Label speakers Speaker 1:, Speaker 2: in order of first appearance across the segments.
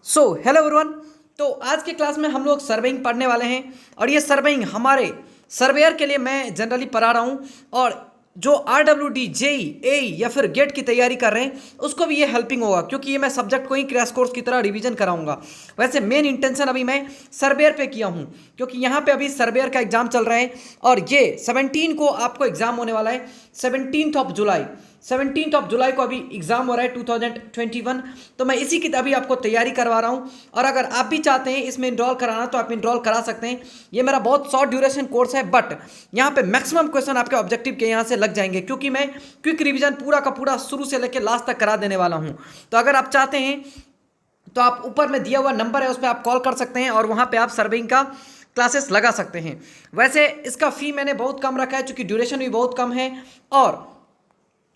Speaker 1: Hello everyone. तो आज के क्लास में हम लोग सर्वेइंग पढ़ने वाले हैं और ये सर्वेइंग हमारे सर्वेयर के लिए मैं जनरली पढ़ा रहा हूँ और जो RWD जेई ए या फिर गेट की तैयारी कर रहे हैं उसको भी ये हेल्पिंग होगा क्योंकि ये मैं सब्जेक्ट को ही क्रैश कोर्स की तरह रिवीजन कराऊंगा। वैसे मेन इंटेंशन अभी मैं सर्वेयर पे किया हूँ क्योंकि यहाँ पे अभी सर्वेयर का एग्जाम चल रहा है और ये 17 को आपको एग्जाम होने वाला है। 17 जुलाई को अभी एग्जाम हो रहा है 2021। तो मैं इसी की अभी आपको तैयारी करवा रहा हूँ और अगर आप भी चाहते हैं इसमें इनरोल कराना तो आप इनरोल करा सकते हैं। ये मेरा बहुत शॉर्ट ड्यूरेशन कोर्स है बट यहाँ पे मैक्सिमम क्वेश्चन आपके ऑब्जेक्टिव के यहाँ से लग जाएंगे क्योंकि मैं क्विक रिवीजन पूरा का पूरा शुरू से लेकर लास्ट तक करा देने वाला हूँ। तो अगर आप चाहते हैं तो आप ऊपर में दिया हुआ नंबर है उस पर आप कॉल कर सकते हैं और वहाँ पर आप सर्वेइंग का क्लासेस लगा सकते हैं। वैसे इसका फ़ी मैंने बहुत कम रखा है क्योंकि ड्यूरेशन भी बहुत कम है और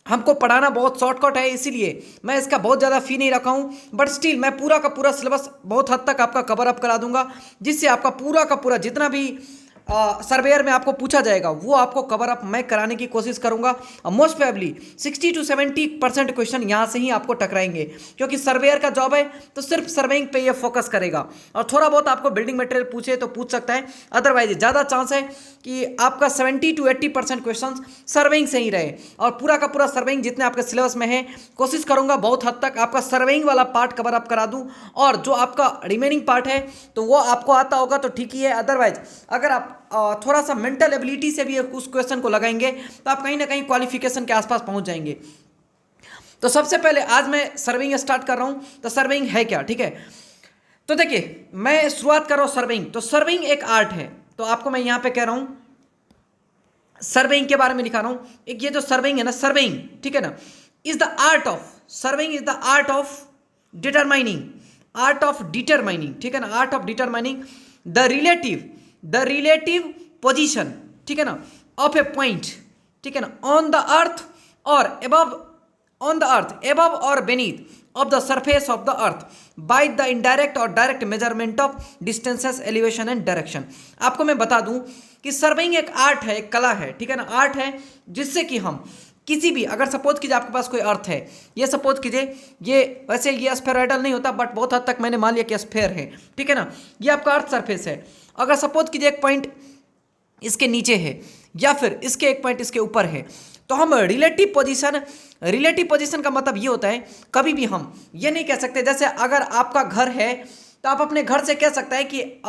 Speaker 1: हमको पढ़ाना बहुत शॉर्टकट है, इसीलिए मैं इसका बहुत ज़्यादा फ़ी नहीं रखा हूँ। बट स्टिल मैं पूरा का पूरा सिलेबस बहुत हद तक आपका कवर अप करा दूंगा जिससे आपका पूरा का पूरा जितना भी सर्वेयर में आपको पूछा जाएगा वो आपको कवर अप मैं कराने की कोशिश करूंगा। मोस्ट प्रोबेबली 60 to 70% क्वेश्चन यहाँ से ही आपको टकराएंगे क्योंकि सर्वेयर का जॉब है तो सिर्फ सर्वेइंग पे ये फोकस करेगा और थोड़ा बहुत आपको बिल्डिंग मटेरियल पूछे तो पूछ सकता है, अदरवाइज ज़्यादा चांस है कि आपका 70 to 80% क्वेश्चन सर्वेइंग से ही रहे और पूरा का पूरा सर्वेइंग जितने आपके सिलेबस में है कोशिश करूंगा बहुत हद तक आपका सर्वेइंग वाला पार्ट कवर अप करा दूं और जो आपका रिमेनिंग पार्ट है तो वो आपको आता होगा तो ठीक ही है, अदरवाइज अगर आप थोड़ा सा मेंटल एबिलिटी से भी उस क्वेश्चन को लगाएंगे तो आप कहीं ना कहीं क्वालिफिकेशन के आसपास पहुंच जाएंगे। तो सबसे पहले आज मैं सर्वेइंग स्टार्ट कर रहा हूं। तो सर्वेइंग है क्या, ठीक है। तो देखिए मैं शुरुआत कर रहा हूं सर्वेइंग। तो सर्वेइंग एक आर्ट है, तो आपको मैं यहां पे कह रहा हूं सर्वेइंग के बारे में लिखा रहा हूं। एक ये जो सर्वेइंग है ना, सर्वेइंग ठीक है ना, is the art of surveying is the art of determining ठीक है ना, art of determining the relative position ठीक है ना ऑफ ए पॉइंट ठीक है ना ऑन द अर्थ और एबव और beneath of the surface of the earth by the indirect और direct measurement of distances, elevation and direction. आपको मैं बता दूं कि सर्वेइंग एक आर्ट है, एक कला है, ठीक है ना, आर्ट है जिससे कि हम किसी भी, अगर सपोज कीजिए आपके पास कोई अर्थ है, ये सपोज कीजिए ये वैसे ये स्फेरॉइडल नहीं होता बट बहुत हद तक मैंने मान लिया कि स्फेयर है, ठीक है ना, ये आपका अर्थ सरफेस है। अगर सपोज कीजिए एक पॉइंट इसके नीचे है या फिर इसके एक पॉइंट इसके ऊपर है तो हम रिलेटिव पोजीशन का मतलब ये होता है कभी भी हम ये नहीं कह सकते, जैसे अगर आपका घर है तो आप अपने घर से कह सकता है कि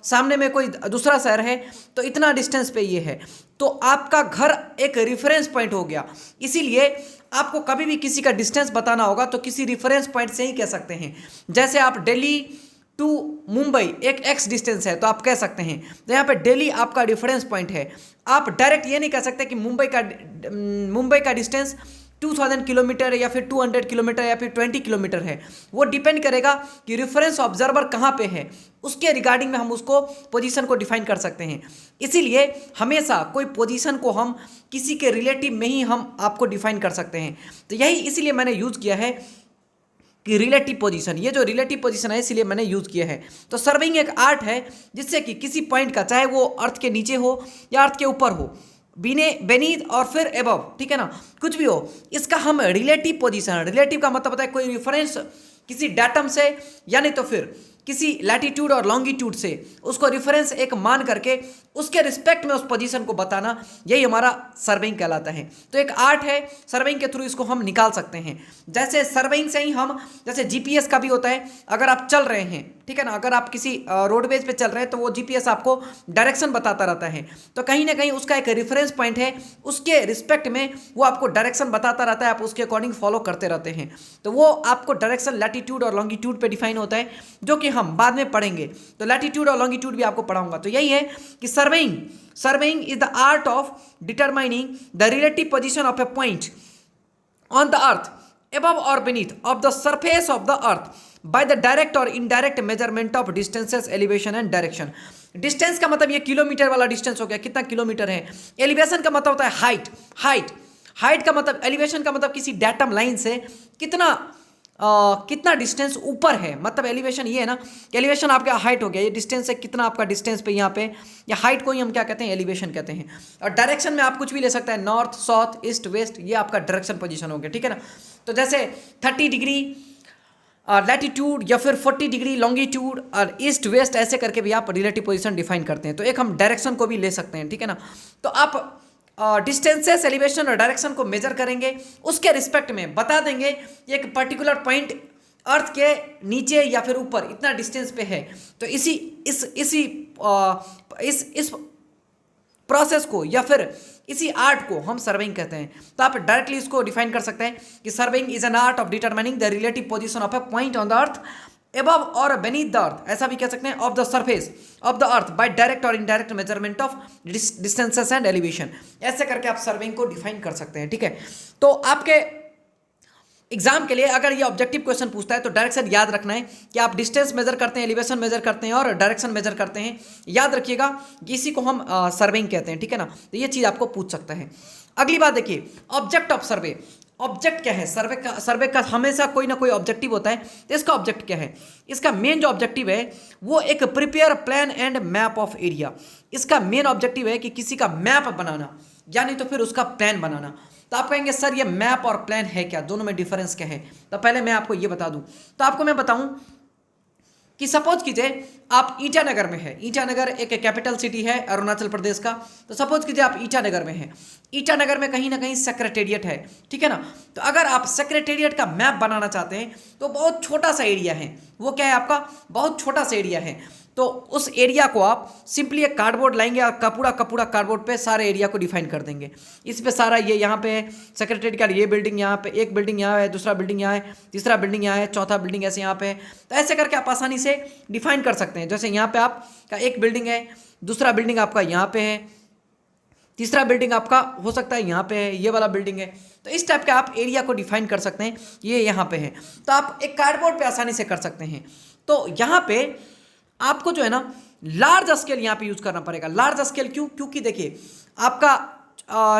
Speaker 1: सामने में कोई दूसरा शहर है तो इतना डिस्टेंस पे ये है, तो आपका घर एक रेफरेंस पॉइंट हो गया। इसीलिए आपको कभी भी किसी का डिस्टेंस बताना होगा तो किसी रेफरेंस पॉइंट से ही कह सकते हैं। जैसे आप दिल्ली टू मुंबई एक एक्स डिस्टेंस है तो आप कह सकते हैं, तो यहाँ पे दिल्ली आपका रेफरेंस पॉइंट है। आप डायरेक्ट ये नहीं कह सकते कि मुंबई का डिस्टेंस 2000 किलोमीटर या फिर 200 किलोमीटर या फिर 20 किलोमीटर है। वो डिपेंड करेगा कि रेफरेंस ऑब्जर्वर कहाँ पे है, उसके रिगार्डिंग में हम उसको पोजीशन को डिफाइन कर सकते हैं। इसीलिए हमेशा कोई पोजीशन को हम किसी के रिलेटिव में ही हम आपको डिफाइन कर सकते हैं। तो यही इसीलिए मैंने यूज़ किया है कि रिलेटिव पोजीशन, ये जो रिलेटिव पोजीशन है इसीलिए मैंने यूज़ किया है। तो सर्वेइंग एक आर्ट है जिससे कि किसी पॉइंट का, चाहे वो अर्थ के नीचे हो या अर्थ के ऊपर हो, बेनीथ और फिर एबव, ठीक है ना, कुछ भी हो, इसका हम रिलेटिव पोजीशन, रिलेटिव का मतलब होता है कोई रिफरेंस किसी डाटम से यानी तो फिर किसी लैटिट्यूड और लॉन्गिट्यूड से उसको रिफरेंस एक मान करके उसके रिस्पेक्ट में उस पोजीशन को बताना, यही हमारा सर्वेइंग कहलाता है। तो एक आर्ट है, सर्वेइंग के थ्रू इसको हम निकाल सकते हैं। जैसे सर्वेइंग से ही हम, जैसे जीपीएस का भी होता है, अगर आप चल रहे हैं, ठीक है ना, अगर आप किसी रोडवेज पे चल रहे हैं तो वो जीपीएस आपको डायरेक्शन बताता रहता है, तो कहीं ना कहीं उसका एक रेफरेंस पॉइंट है, उसके रिस्पेक्ट में वो आपको डायरेक्शन बताता रहता है, आप उसके अकॉर्डिंग फॉलो करते रहते हैं। तो वो आपको डायरेक्शन लैटिट्यूड और लॉन्गिट्यूड पे डिफाइन होता है जो कि हम बाद में पढ़ेंगे। तो लैटिट्यूड और लॉन्गिट्यूड भी आपको पढ़ाऊंगा। तो यही है कि surveying is the art of determining the relative position of a point on the earth above or beneath of the surface of the earth by the direct or indirect measurement of distances, elevation and direction। Distance का मतलब ये kilometre वाला distance हो गया, कितना kilometre है। Elevation का मतलब होता है हाइट का मतलब, एलिवेशन का मतलब किसी डाटम लाइन से कितना डिस्टेंस ऊपर है, मतलब एलिवेशन ये है ना, एलिवेशन आपका हाइट हो गया, ये डिस्टेंस है कितना आपका डिस्टेंस पे यहाँ पे, या हाइट को ही हम क्या कहते हैं, एलिवेशन कहते हैं। और डायरेक्शन में आप कुछ भी ले सकते हैं, नॉर्थ साउथ ईस्ट वेस्ट, ये आपका डायरेक्शन पोजीशन हो गया, ठीक है ना। तो जैसे 30 डिग्री लैटिट्यूड या फिर 40 डिग्री लॉन्गिट्यूड और ईस्ट वेस्ट ऐसे करके भी आप रिलेटिव पोजीशन डिफाइन करते हैं। तो एक हम डायरेक्शन को भी ले सकते हैं, ठीक है ना। तो आप डिस्टेंसेस, एलिवेशन और डायरेक्शन को मेजर करेंगे, उसके रिस्पेक्ट में बता देंगे एक पर्टिकुलर पॉइंट अर्थ के नीचे या फिर ऊपर इतना डिस्टेंस पे है। तो इस प्रोसेस को या फिर इसी आर्ट को हम सर्वेइंग कहते हैं। तो आप डायरेक्टली इसको डिफाइन कर सकते हैं कि surveying is an art of determining the relative position of a point on the earth above और बेनीथ द अर्थ, ऐसा भी कह सकते हैं, of the surface of the earth by direct और indirect measurement of distances and elevation. ऐसे करके आप सर्वेइंग को डिफाइन कर सकते हैं, ठीक है। तो आपके एग्जाम के लिए अगर ये ऑब्जेक्टिव क्वेश्चन पूछता है तो डायरेक्शन याद रखना है कि आप डिस्टेंस मेजर करते हैं, एलिवेशन मेजर करते हैं और डायरेक्शन मेजर करते हैं। याद रखिएगा कि इसी को हम सर्वेइंग कहते हैं, ठीक है ना। तो ये चीज़ आपको पूछ सकता है। अगली बात देखिए, ऑब्जेक्ट ऑफ सर्वे। ऑब्जेक्ट क्या है? सर्वे का हमेशा कोई ना कोई ऑब्जेक्टिव होता है। तो इसका ऑब्जेक्ट क्या है? इसका मेन जो ऑब्जेक्टिव है वो एक prepare plan and map of area. इसका मेन ऑब्जेक्टिव है कि किसी का मैप बनाना, यानी तो फिर उसका प्लान बनाना। तो आप कहेंगे सर ये मैप और प्लान है क्या, दोनों में डिफरेंस क्या है? तो पहले मैं आपको ये बता दूं। तो आपको मैं बताऊं कि सपोज कीजिए आप ईटानगर में है। ईटानगर एक कैपिटल सिटी है अरुणाचल प्रदेश का। तो सपोज कीजिए आप ईटानगर में हैं। ईटानगर में कहीं ना कहीं सेक्रेटेरिएट है, ठीक है ना। तो अगर आप सेक्रेटेरिएट का मैप बनाना चाहते हैं तो बहुत छोटा सा एरिया है। वो क्या है आपका? बहुत छोटा सा एरिया है। तो उस एरिया को आप सिंपली एक कार्डबोर्ड लाएंगे और कपूरा कार्डबोर्ड पे सारे एरिया को डिफाइन कर देंगे। इस पे सारा ये यहाँ पे है सेक्रेटरी का, ये बिल्डिंग यहाँ पे, एक बिल्डिंग यहाँ है, दूसरा बिल्डिंग यहाँ है, तीसरा बिल्डिंग यहाँ है, चौथा बिल्डिंग ऐसे यहाँ पे है। तो ऐसे करके आप आसानी से डिफाइन कर सकते हैं। जैसे यहाँ पे आपका एक बिल्डिंग है, दूसरा बिल्डिंग आपका यहाँ पे है, तीसरा बिल्डिंग आपका हो सकता है यहाँ पे है, ये वाला बिल्डिंग है। तो इस टाइप के आप एरिया को डिफाइन कर सकते हैं, ये यहाँ पे है। तो आप एक कार्डबोर्ड पे आसानी से कर सकते हैं। तो यहाँ पे आपको जो है ना लार्ज स्केल यहाँ पे यूज करना पड़ेगा। लार्ज स्केल क्यों? क्योंकि देखिए आपका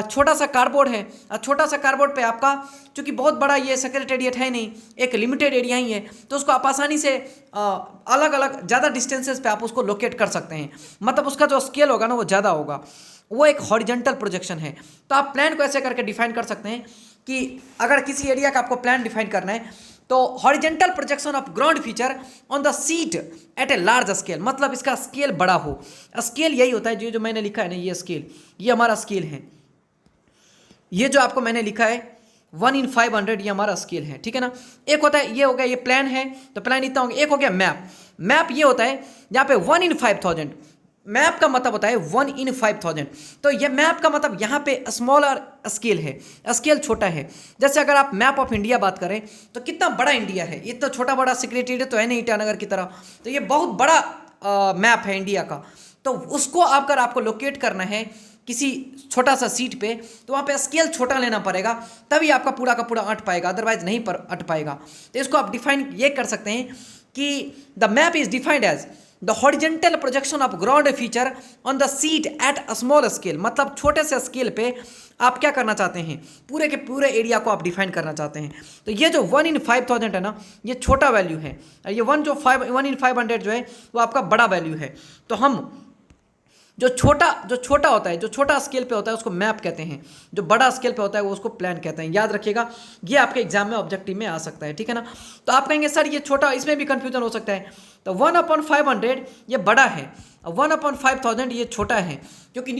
Speaker 1: छोटा सा कार्डबोर्ड है और छोटा सा कार्डबोर्ड पे आपका चूंकि बहुत बड़ा ये सेक्रेटेरिएट है नहीं, एक लिमिटेड एरिया ही है, तो उसको आप आसानी से अलग अलग ज़्यादा डिस्टेंसेस पे आप उसको लोकेट कर सकते हैं। मतलब उसका जो स्केल होगा ना वो ज़्यादा होगा, वो एक हॉरिजॉन्टल प्रोजेक्शन है। तो आप प्लान को ऐसे करके डिफाइन कर सकते हैं कि अगर किसी एरिया का आपको प्लान डिफाइन करना है तो horizontal projection of ground feature on the sheet at a large scale, मतलब इसका स्केल बड़ा हो। स्केल यही होता है जो मैंने लिखा है ना, ये स्केल, ये हमारा स्केल है। ये जो आपको मैंने लिखा है 1/500 ये हमारा स्केल है, ठीक है ना। एक होता है, ये हो गया, ये प्लान है तो प्लान इतना हो गया। एक हो गया मैप। मैप ये होता है जहाँ पे 1/5000, मैप का मतलब होता है 1/5000। तो ये मैप का मतलब यहाँ पे स्मॉलर स्केल है, स्केल छोटा है। जैसे अगर आप मैप ऑफ इंडिया बात करें तो कितना बड़ा इंडिया है, ये तो छोटा बड़ा सेक्रेटेरिएट तो है नहीं ईटानगर की तरह। तो ये बहुत बड़ा मैप है इंडिया का। तो उसको अगर आपको लोकेट करना है किसी छोटा सा सीट पे तो वहाँ पे स्केल छोटा लेना पड़ेगा, तभी आपका पूरा का पूरा अट पाएगा, अदरवाइज नहीं पर अट पाएगा। तो इसको आप डिफाइन ये कर सकते हैं कि the map is defined as the horizontal projection of ground feature on the sheet at a small scale. मतलब छोटे से स्केल पे आप क्या करना चाहते हैं, पूरे के पूरे एरिया को आप डिफाइन करना चाहते हैं। तो ये जो 1/5000 है ना, ये छोटा वैल्यू है, और ये 1/500 जो है वो आपका बड़ा वैल्यू है। तो हम जो छोटा होता है, जो छोटा स्केल पे होता है उसको मैप कहते हैं, जो बड़ा स्केल पे होता है वो उसको प्लान कहते हैं। याद रखिएगा, ये आपके एग्जाम में ऑब्जेक्टिव में आ सकता है, ठीक है ना। तो आप कहेंगे सर ये छोटा, इसमें भी कंफ्यूजन हो सकता है। तो 1/500 ये बड़ा है, 1/5000 ये छोटा है, क्योंकि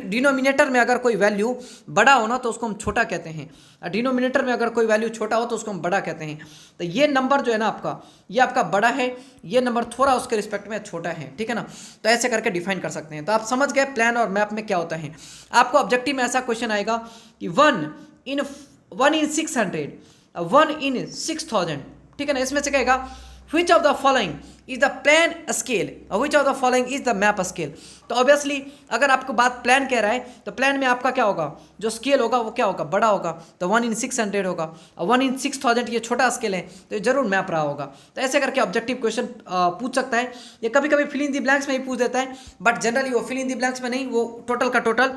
Speaker 1: डिनोमिनेटर में अगर कोई वैल्यू बड़ा हो ना तो उसको हम छोटा कहते हैं, और डिनोमिनेटर में अगर कोई वैल्यू छोटा हो तो उसको हम बड़ा कहते हैं। तो ये नंबर जो है ना आपका, ये आपका बड़ा है, ये नंबर थोड़ा उसके रिस्पेक्ट में छोटा है, ठीक है ना। तो ऐसे करके डिफाइन कर सकते हैं। तो आप समझ गए प्लान और मैप में क्या होता है। आपको ऑब्जेक्टिव में ऐसा क्वेश्चन आएगा कि 1/600, 1/6000, ठीक है ना। इसमें से कहेगा which of the following is the plan scale और which of the following is the map scale। तो ऑब्वियसली अगर आपको बात प्लान कह रहा है तो प्लान में आपका क्या होगा, जो स्केल होगा वो क्या होगा, बड़ा होगा। तो 1/600 होगा, और 1/6000 ये छोटा स्केल है, तो ये जरूर मैप रहा होगा। तो ऐसे करके ऑब्जेक्टिव क्वेश्चन पूछ सकता है। ये कभी कभी फिल इन दी ब्लैंक्स में ही पूछ देता है, बट जनरली वो फिल इन दी ब्लैंक्स में नहीं, वो टोटल का टोटल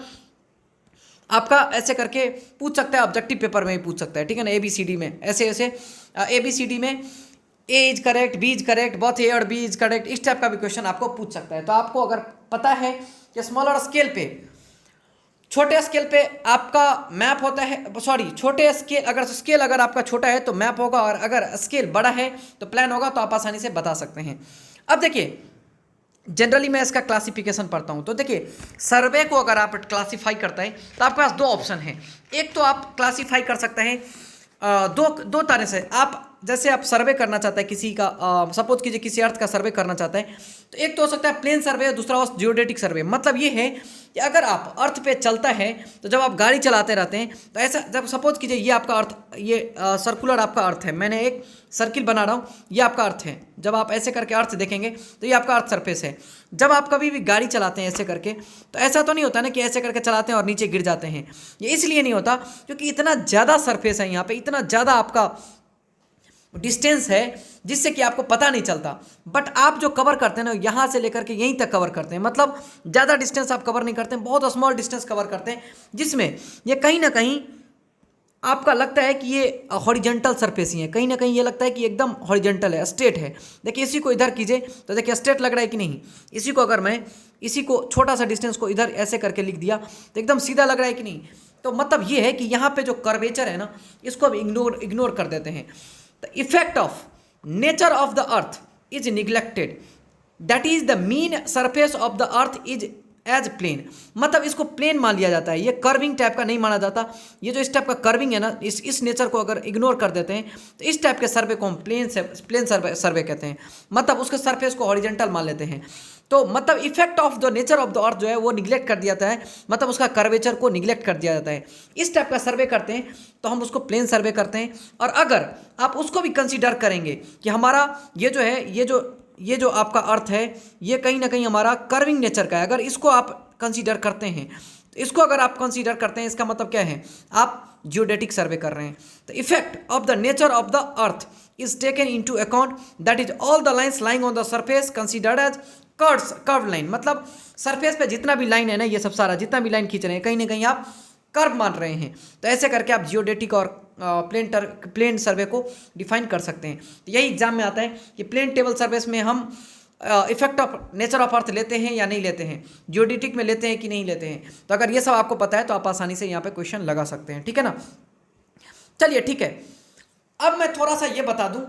Speaker 1: आपका ऐसे करके पूछ सकता है, ऑब्जेक्टिव पेपर में ही पूछ सकता है, ठीक है ना। ABCD में ऐसे ऐसे ABCD में A is correct, B is correct, both A और बी इज करेक्ट, इस टाइप का भी क्वेश्चन आपको पूछ सकता है। तो आपको अगर पता है कि स्मॉलर स्केल पे छोटे स्केल पे आपका मैप होता है, सॉरी छोटे स्केल अगर आपका छोटा है तो मैप होगा, और अगर स्केल बड़ा है तो प्लान होगा। तो आप आसानी से बता सकते हैं। अब देखिए जनरली मैं इसका क्लासिफिकेशन पढ़ता हूँ। तो देखिए सर्वे को अगर आप क्लासीफाई करते हैं तो आपके पास दो ऑप्शन हैं। एक तो आप क्लासीफाई कर सकते हैं दो तरह से। आप जैसे आप सर्वे करना चाहते हैं किसी का, सपोज कीजिए किसी अर्थ का सर्वे करना चाहते हैं, तो एक तो हो सकता है प्लेन सर्वे, दूसरा हो जियोडेटिक सर्वे। मतलब ये है कि अगर आप अर्थ पे चलता है तो जब आप गाड़ी चलाते रहते हैं तो ऐसा, जब सपोज कीजिए ये आपका अर्थ, ये सर्कुलर आपका अर्थ है, मैंने एक सर्किल बना रहा हूँ, ये आपका अर्थ है। जब आप ऐसे करके अर्थ देखेंगे तो ये आपका अर्थ सरफेस है। जब आप कभी भी गाड़ी चलाते हैं ऐसे करके, तो ऐसा तो नहीं होता ना कि ऐसे करके चलाते हैं और नीचे गिर जाते हैं। ये इसलिए नहीं होता क्योंकि इतना ज़्यादा सरफेस है यहाँ पे, इतना ज़्यादा आपका डिस्टेंस है जिससे कि आपको पता नहीं चलता। बट आप जो कवर करते हैं ना, यहाँ से लेकर के यहीं तक कवर करते हैं, मतलब ज़्यादा डिस्टेंस आप कवर नहीं करते हैं, बहुत स्मॉल डिस्टेंस कवर करते हैं, जिसमें ये कहीं ना कहीं आपका लगता है कि ये हॉरिजेंटल सरफेस ही है, कहीं ना कहीं ये लगता है कि एकदम हॉरिजेंटल है, स्ट्रेट है। देखिए इसी को इधर कीजिए तो देखिए स्ट्रेट लग रहा है कि नहीं। इसी को अगर मैं इसी को छोटा सा डिस्टेंस को इधर ऐसे करके लिख दिया तो एकदम सीधा लग रहा है कि नहीं। तो मतलब ये है कि यहाँ पे जो कर्वेचर है ना, इसको अब इग्नोर कर देते हैं। The effect of nature of the earth is neglected, that is the mean surface of the earth is as plane. मतलब इसको प्लेन मान लिया जाता है, ये कर्विंग टाइप का नहीं माना जाता। ये जो इस टाइप का कर्विंग है ना, इस नेचर को अगर इग्नोर कर देते हैं तो इस टाइप के सर्वे को हम प्लेन सर्वे कहते हैं। मतलब उसके सरफेस को हॉरिजेंटल मान लेते हैं। तो मतलब effect of the nature of the अर्थ जो है वो निगलेक्ट कर दिया जाता है, मतलब उसका कर्वेचर को निगलेक्ट कर दिया जाता है। इस टाइप का सर्वे करते हैं तो हम उसको प्लेन सर्वे करते हैं। और अगर आप उसको भी कंसीडर करेंगे कि हमारा ये जो है, ये जो आपका अर्थ है ये कहीं ना कहीं हमारा कर्विंग नेचर का है, अगर इसको आप कंसीडर करते हैं, तो इसको अगर आप कंसीडर करते हैं, इसका मतलब क्या है, आप जियोडेटिक सर्वे कर रहे हैं। तो effect of the nature of the earth is taken into account, that is all the lines lying on the surface considered as curve line. मतलब सरफेस पे जितना भी लाइन है ना, ये सब सारा जितना भी लाइन खींच रहे हैं, कहीं ना कहीं आप कर्व मान रहे हैं। तो ऐसे करके आप जियोडेटिक और प्लेन सर्वे को डिफाइन कर सकते हैं। तो यही एग्जाम में आता है कि प्लेन टेबल सर्वेस में हम effect of nature of earth लेते हैं या नहीं लेते हैं, जियोडेटिक में लेते हैं कि नहीं लेते हैं। तो अगर ये सब आपको पता है तो आप आसानी से यहाँ पे क्वेश्चन लगा सकते हैं, ठीक है ना। चलिए ठीक है, अब मैं थोड़ा सा ये बता दूं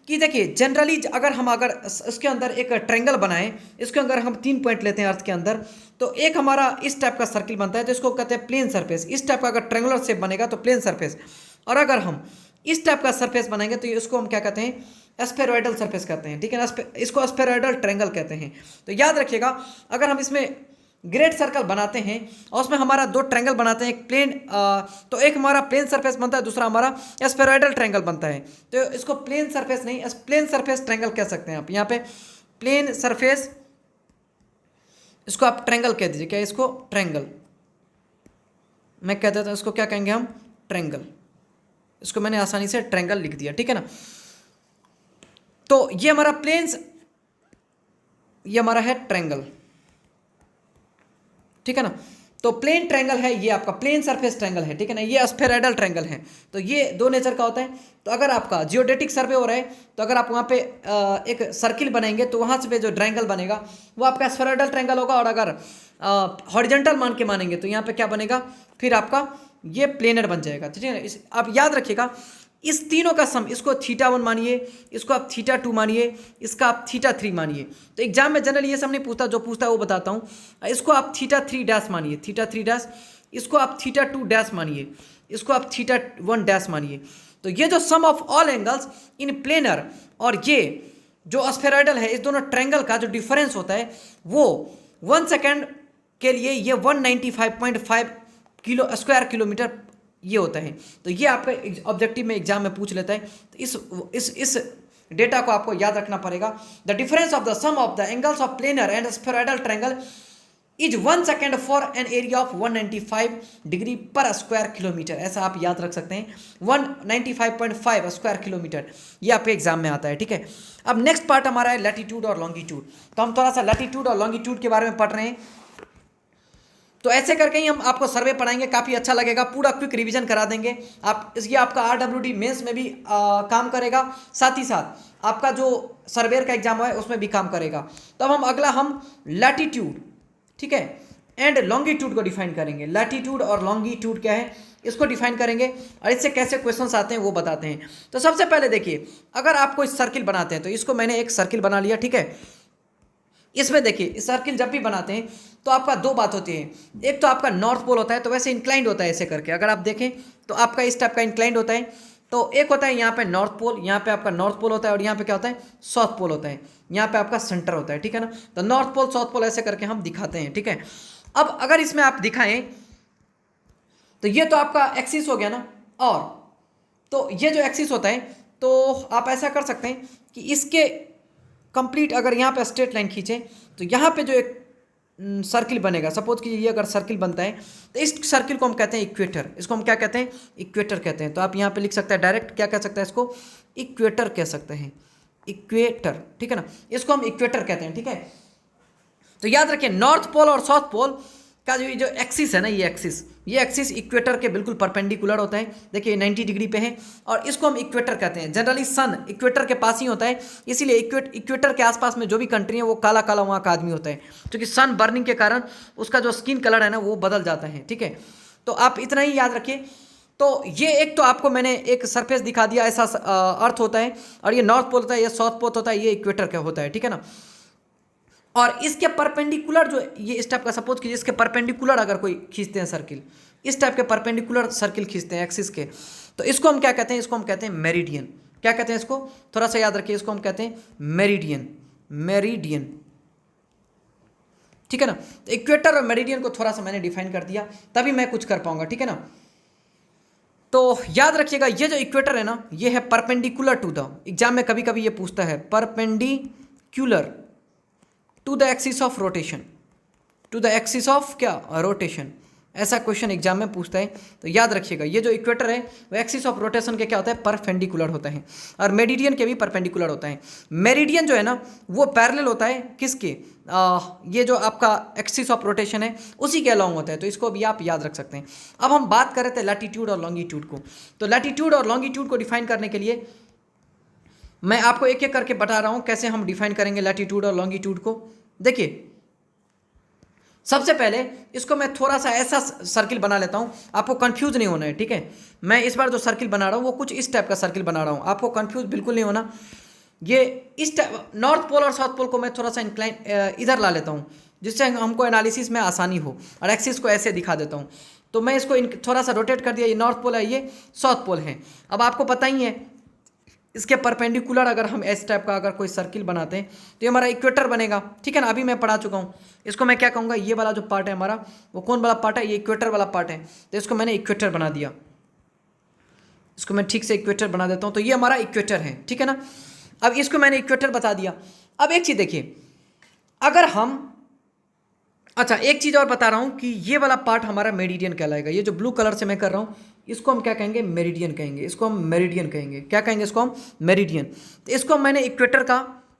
Speaker 1: कि देखिए जनरली अगर इसके अंदर एक ट्रायंगल बनाएं, इसके अंदर हम 3 पॉइंट लेते हैं अर्थ के अंदर, तो एक हमारा इस टाइप का सर्किल बनता है तो इसको कहते हैं प्लेन सरफेस। इस टाइप का अगर ट्रायंगुलर शेप बनेगा तो प्लेन सरफेस, और अगर हम इस टाइप का सरफेस बनाएंगे तो इसको हम क्या कहते हैं, स्फेरॉइडल सरफेस कहते हैं, ठीक है ना। इसको स्फेरॉइडल ट्रायंगल कहते हैं। तो याद रखिएगा, अगर हम इसमें ग्रेट सर्कल बनाते हैं और उसमें हमारा 2 ट्रायंगल बनाते हैं, एक प्लेन तो एक हमारा प्लेन सरफेस बनता है, दूसरा हमारा स्फेरॉइडल ट्रायंगल बनता है। तो इसको प्लेन सरफेस नहीं, प्लेन सरफेस ट्रायंगल कह सकते हैं आप। यहाँ पे प्लेन सरफेस, इसको आप ट्रायंगल कह दीजिए। क्या इसको ट्रायंगल मैं कह देता हूँ, इसको क्या कहेंगे हम, ट्रायंगल। इसको मैंने आसानी से ट्रायंगल लिख दिया, ठीक है ना। तो ये हमारा प्लेन्स, ये हमारा है ट्रायंगल, ठीक है ना। तो प्लेन ट्रायंगल है ये आपका, प्लेन सरफेस ट्रायंगल है, ठीक है ना। ये स्फेरॉइडल ट्रायंगल है। तो ये 2 नेचर का होता है। तो अगर आपका जियोडेटिक सर्वे हो रहा है तो अगर आप वहाँ पे एक सर्किल बनाएंगे तो वहाँ से पे जो ट्रायंगल बनेगा वो आपका स्फेरॉइडल ट्रायंगल होगा। और अगर हॉरिजॉन्टल मान के मानेंगे तो यहाँ पे क्या बनेगा, फिर आपका ये प्लेनर बन जाएगा, ठीक है ना। आप याद रखिएगा, इस तीनों का सम, इसको θ1 मानिए, इसको आप θ2 मानिए, इसका आप θ3 मानिए। तो एग्जाम में जनरल ये सब नहीं पूछता, जो पूछता है वो बताता हूँ। इसको आप θ3 डैश मानिए, θ3 डैश, इसको आप θ2 डैश मानिए, इसको आप θ1 डैश मानिए। तो ये जो sum of all angles in planar और ये जो स्फेरॉइडल है, इस दोनों ट्रायंगल का जो डिफरेंस होता है वो 1 सेकेंड के लिए ये 195.5 स्क्वायर किलोमीटर ये होता है। तो ये आपका ऑब्जेक्टिव में एग्जाम में पूछ लेता है। तो इस डेटा को आपको याद रखना पड़ेगा। The difference of the sum of the angles of planar and spheroidal triangle is 1 second for an area of 195 degree per square kilometre. ऐसा आप याद रख सकते हैं, 195.5 स्क्वायर किलोमीटर, ये आपके एग्जाम में आता है, ठीक है। अब नेक्स्ट पार्ट हमारा है लैटिट्यूड और लॉन्गिट्यूड। तो हम थोड़ा सा लैटिट्यूड और लॉन्गिट्यूड के बारे में पढ़ रहे हैं। तो ऐसे करके ही हम आपको सर्वे पढ़ाएंगे, काफ़ी अच्छा लगेगा, पूरा क्विक रिवीजन करा देंगे आप। ये आपका RWD मेंस में भी काम करेगा, साथ ही साथ आपका जो सर्वेयर का एग्जाम है उसमें भी काम करेगा। तब हम अगला हम लैटिट्यूड, ठीक है, एंड लॉन्गिट्यूड को डिफाइन करेंगे। लैटिट्यूड और लॉन्गिट्यूड क्या है इसको डिफाइन करेंगे और इससे कैसे क्वेश्चंस आते हैं वो बताते हैं। तो सबसे पहले देखिए, अगर आप कोई सर्किल बनाते हैं तो इसको मैंने एक सर्किल बना लिया, ठीक है। इसमें देखिए, इस सर्किल जब भी बनाते हैं तो आपका दो बात होती है, एक तो आपका नॉर्थ पोल होता है तो वैसे इंक्लाइंड होता है ऐसे करके, अगर आप देखें तो आपका इस टाइप का इंक्लाइंड होता है। तो एक होता है यहाँ पे नॉर्थ पोल, यहाँ पे आपका नॉर्थ पोल होता है और यहाँ पे क्या होता है साउथ पोल होता है, यहाँ पे आपका सेंटर होता है, ठीक है ना। तो नॉर्थ पोल साउथ पोल ऐसे करके हम दिखाते हैं, ठीक है। अब अगर इसमें आप दिखाएं तो ये तो आपका एक्सिस हो गया ना, और तो ये जो एक्सिस होता है तो आप ऐसा कर सकते हैं कि इसके कंप्लीट अगर यहाँ पे स्ट्रेट लाइन खींचें तो यहाँ पे जो एक सर्किल बनेगा, सपोज कि ये अगर सर्किल बनता है तो इस सर्किल को हम कहते हैं इक्वेटर। इसको हम क्या कहते हैं, इक्वेटर कहते हैं। तो आप यहाँ पे लिख सकते हैं डायरेक्ट, क्या कह सकते हैं इसको, इक्वेटर कह सकते हैं, इक्वेटर, ठीक है ना। इसको हम इक्वेटर कहते हैं, ठीक है। तो याद रखिए, नॉर्थ पोल और साउथ पोल का जो एक्सिस है ना, ये एक्सिस इक्वेटर के बिल्कुल परपेंडिकुलर होता है। देखिए 90 डिग्री पे है और इसको हम इक्वेटर कहते हैं। जनरली सन इक्वेटर के पास ही होता है, इसीलिए इक्वेटर के आसपास में जो भी कंट्री है वो काला काला वहाँ का आदमी होता है, क्योंकि सन बर्निंग के कारण उसका जो स्किन कलर है ना वो बदल जाता है, ठीक है। तो आप इतना ही याद रखिए। तो ये एक तो आपको मैंने एक सरफेस दिखा दिया, ऐसा अर्थ होता है, और ये नॉर्थ पोल होता है, ये साउथ पोल होता है, ये इक्वेटर का होता है, ठीक है ना। और इसके परपेंडिकुलर जो ये इस टाइप का, सपोज कीजिए इसके परपेंडिकुलर अगर कोई खींचते हैं सर्किल, इस टाइप के परपेंडिकुलर सर्किल खींचते हैं एक्सिस के, तो इसको हम क्या कहते हैं, इसको हम कहते हैं मेरिडियन। क्या कहते हैं इसको, थोड़ा सा याद रखिए, इसको हम कहते हैं मेरिडियन, मेरिडियन, ठीक है ना। तो इक्वेटर और मेरिडियन को थोड़ा सा मैंने डिफाइन कर दिया, तभी मैं कुछ कर पाऊंगा, ठीक है ना। तो याद रखिएगा, ये जो इक्वेटर है ना, ये है परपेंडिकुलर टू द, एग्जाम में कभी कभी ये पूछता है, perpendicular to the axis of rotation, to the axis of क्या, रोटेशन, ऐसा क्वेश्चन एग्जाम में पूछता है। तो याद रखिएगा, ये जो इक्वेटर है वो एक्सिस ऑफ रोटेशन के क्या होता है, परपेंडिकुलर होता है, और मेरिडियन के भी परपेंडिकुलर होता है। मेरिडियन जो है ना वो पैरेलल होता है किसके, ये जो आपका एक्सिस ऑफ रोटेशन है उसी के अलॉन्ग होता है, तो इसको भी आप याद रख सकते हैं। अब हम बात कर रहे थे लैटिट्यूड और लॉन्गिट्यूड को, तो लैटिट्यूड और लॉन्गिट्यूड को डिफाइन करने के लिए मैं आपको एक एक करके बता रहा हूं कैसे हम डिफाइन करेंगे लैटिट्यूड और लॉन्गिट्यूड को। देखिए, सबसे पहले इसको मैं थोड़ा सा ऐसा सर्किल बना लेता हूं, आपको कंफ्यूज नहीं होना है, ठीक है। मैं इस बार जो सर्किल बना रहा हूं वो कुछ इस टाइप का सर्किल बना रहा हूं, आपको कंफ्यूज बिल्कुल नहीं होना। ये इस टाइप नॉर्थ पोल और साउथ पोल को मैं थोड़ा सा इंक्लाइन इधर ला लेता हूं, जिससे हमको एनालिसिस में आसानी हो, और एक्सिस को ऐसे दिखा देता हूं। तो मैं इसको थोड़ा सा रोटेट कर दिया, ये नॉर्थ पोल है, ये साउथ पोल है। अब आपको पता ही है, इसके परपेंडिकुलर अगर हम इस टाइप का अगर कोई सर्किल बनाते हैं तो ये हमारा इक्वेटर बनेगा, ठीक है ना। अभी मैं पढ़ा चुका हूँ, इसको मैं क्या कहूँगा, ये वाला जो पार्ट है हमारा वो कौन वाला पार्ट है, ये इक्वेटर वाला पार्ट है। तो इसको मैंने इक्वेटर बना दिया, इसको मैं ठीक से इक्वेटर बना देता हूँ, तो ये हमारा इक्वेटर है, ठीक है ना। अब इसको मैंने इक्वेटर बता दिया। अब एक चीज़ देखिए, अगर हम, अच्छा एक चीज़ और बता रहा हूँ कि ये वाला पार्ट हमारा मेरिडियन कहलाएगा। ये जो ब्लू कलर से मैं कर रहा हूँ इसको हम क्या कहेंगे, मेरिडियन कहेंगे, इसको हम मेरिडियन कहेंगे। क्या कहेंगे इसको हम, मेरिडियन। तो इसको मैंने इक्वेटर का,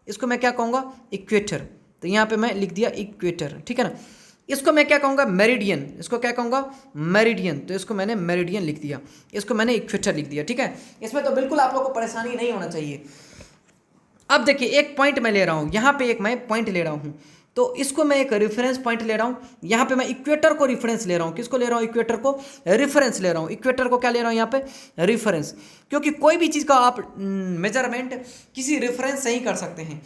Speaker 1: इसको मैं क्या कहूँगा, इक्वेटर। तो यहाँ पे मैं लिख दिया इक्वेटर, ठीक है ना। इसको मैं क्या कहूँगा, मेरिडियन, इसको क्या कहूँगा, मेरिडियन। तो इसको मैंने मेरिडियन लिख दिया, इसको मैंने इक्वेटर लिख दिया, ठीक है। इसमें तो बिल्कुल आप लोग को परेशानी नहीं होना चाहिए। अब देखिए, एक पॉइंट मैं ले रहा हूँ, यहाँ पे एक मैं पॉइंट ले रहा हूँ, तो इसको मैं एक रेफरेंस पॉइंट ले रहा हूँ। यहाँ पे मैं इक्वेटर को रेफरेंस ले रहा हूँ, किसको ले रहा हूँ, इक्वेटर को रेफरेंस ले रहा हूँ। इक्वेटर को क्या ले रहा हूँ यहाँ पे, रेफरेंस, क्योंकि कोई भी चीज़ का आप मेजरमेंट किसी रेफरेंस से ही कर सकते हैं।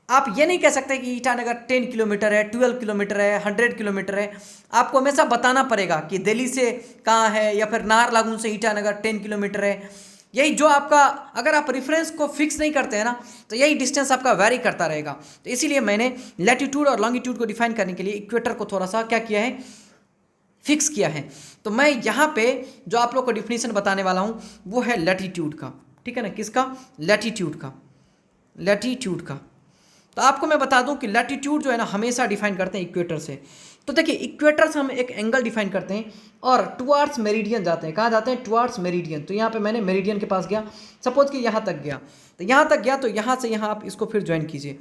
Speaker 1: आप ये नहीं कह सकते कि ईटानगर 10 किलोमीटर है, 12 किलोमीटर है, 100 किलोमीटर है। आपको हमेशा बताना पड़ेगा कि दिल्ली से कहाँ है, या फिर नाहरलागुन से ईटानगर 10 किलोमीटर है। यही जो आपका, अगर आप रेफरेंस को फिक्स नहीं करते हैं ना, तो यही डिस्टेंस आपका वेरी करता रहेगा। तो इसीलिए मैंने लैटिट्यूड और लॉन्गिट्यूड को डिफाइन करने के लिए इक्वेटर को थोड़ा सा क्या किया है, फिक्स किया है। तो मैं यहाँ पे जो आप लोग को डिफिनीशन बताने वाला हूँ वो है लैटिट्यूड का, ठीक है ना। किसका, लैटिट्यूड का, लैटिट्यूड का। तो आपको मैं बता दूं कि लैटिट्यूड जो है ना हमेशा डिफाइन करते हैं इक्वेटर से। तो देखिए, इक्वेटर से हम एक एंगल डिफाइन करते हैं और टुवार्ड्स मेरिडियन जाते हैं। कहाँ जाते हैं, टुवार्ड्स मेरिडियन। तो यहाँ पे मैंने मेरिडियन के पास गया, सपोज कि यहाँ तक गया, तो यहाँ तक गया, तो यहाँ से यहाँ आप इसको फिर ज्वाइन कीजिए।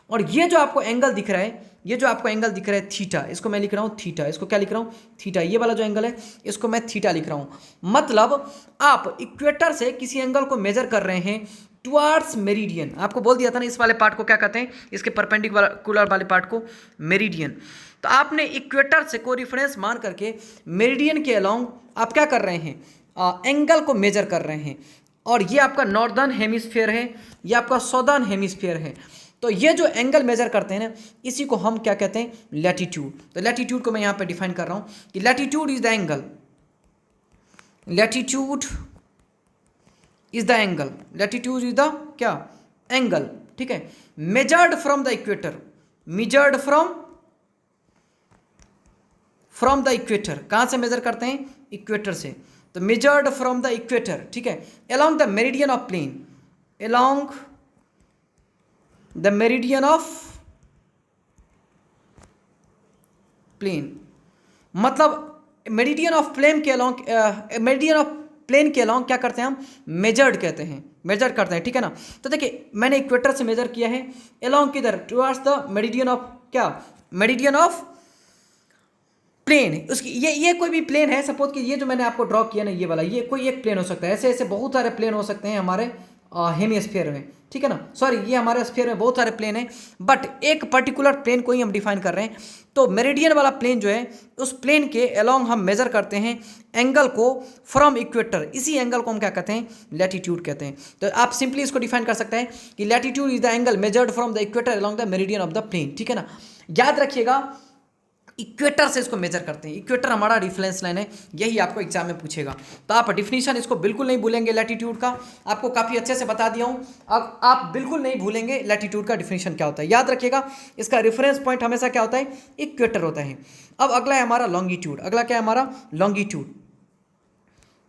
Speaker 1: और ये जो आपको एंगल दिख रहा है, ये जो आपको एंगल दिख रहा है थीटा, इसको मैं लिख रहा हूँ थीटा। इसको क्या लिख रहा हूँ, थीटा। ये वाला जो एंगल है इसको मैं थीटा लिख रहा हूँ। मतलब आप इक्वेटर से किसी एंगल को मेजर कर रहे हैं टुवार्ड्स मेरिडियन। आपको बोल दिया था ना इस वाले पार्ट को क्या कहते हैं, इसके परपेंडिकुलर वाले पार्ट को मेरिडियन। तो आपने इक्वेटर से को रिफरेंस मान करके मेरिडियन के अलोंग आप क्या कर रहे हैं, एंगल को मेजर कर रहे हैं। और ये आपका नॉर्दर्न हेमिस्फीयर है, ये आपका साउदर्न हेमिस्फीयर है। तो ये जो एंगल मेजर करते हैं ना, इसी को हम क्या कहते हैं, लैटिट्यूड। तो लैटिट्यूड को मैं यहाँ पे डिफाइन कर रहा हूँ कि latitude is the angle, latitude is the angle, latitude is the क्या, एंगल, ठीक है, measured from the equator, measured from the equator. कहाँ से मेजर करते हैं, इक्वेटर से। तो मेजर्ड फ्रॉम द इक्वेटर, ठीक है, along the meridian of plane, along the meridian of plane, मतलब मेरिडियन ऑफ प्लेन के अलोंग, मेरिडियन ऑफ प्लेन के अलोंग क्या करते हैं हम, मेजर्ड कहते हैं, मेजर करते हैं, ठीक है ना। तो देखिए मैंने इक्वेटर से मेजर किया है अलोंग किधर, टुवर्ड्स द मेरिडियन ऑफ क्या, मेरिडियन ऑफ प्लेन। उसकी ये कोई भी प्लेन है, सपोज कि ये जो मैंने आपको ड्रॉ किया ना, ये वाला, ये कोई एक प्लेन हो सकता है। ऐसे ऐसे बहुत सारे प्लेन हो सकते हैं हमारे हेमिस्फीयर में, ठीक है ना। सॉरी, ये हमारे स्फीयर में बहुत सारे प्लेन हैं, बट एक पर्टिकुलर प्लेन को ही हम डिफाइन कर रहे हैं। तो मेरिडियन वाला प्लेन जो है, उस प्लेन के अलोंग हम मेजर करते हैं एंगल को फ्रॉम इक्वेटर। इसी एंगल को हम क्या कहते हैं, लैटिट्यूड कहते हैं। तो आप सिंपली इसको डिफाइन कर सकते हैं कि latitude is the angle measured from the equator along the meridian of the plane, ठीक है ना। याद रखिएगा इक्वेटर से इसको मेजर करते हैं, इक्वेटर हमारा रिफरेंस लाइन है, यही आपको एग्जाम में पूछेगा। तो आप डिफिनीशन इसको बिल्कुल नहीं भूलेंगे लैटिट्यूड का, आपको काफ़ी अच्छे से बता दिया हूँ। अब आप बिल्कुल नहीं भूलेंगे लैटिट्यूड का डिफिनीशन क्या होता है। याद रखिएगा इसका रेफरेंस पॉइंट हमेशा क्या होता है, इक्वेटर होता है। अब अगला है हमारा लॉन्गिट्यूड, अगला क्या है हमारा, लॉन्गिट्यूड।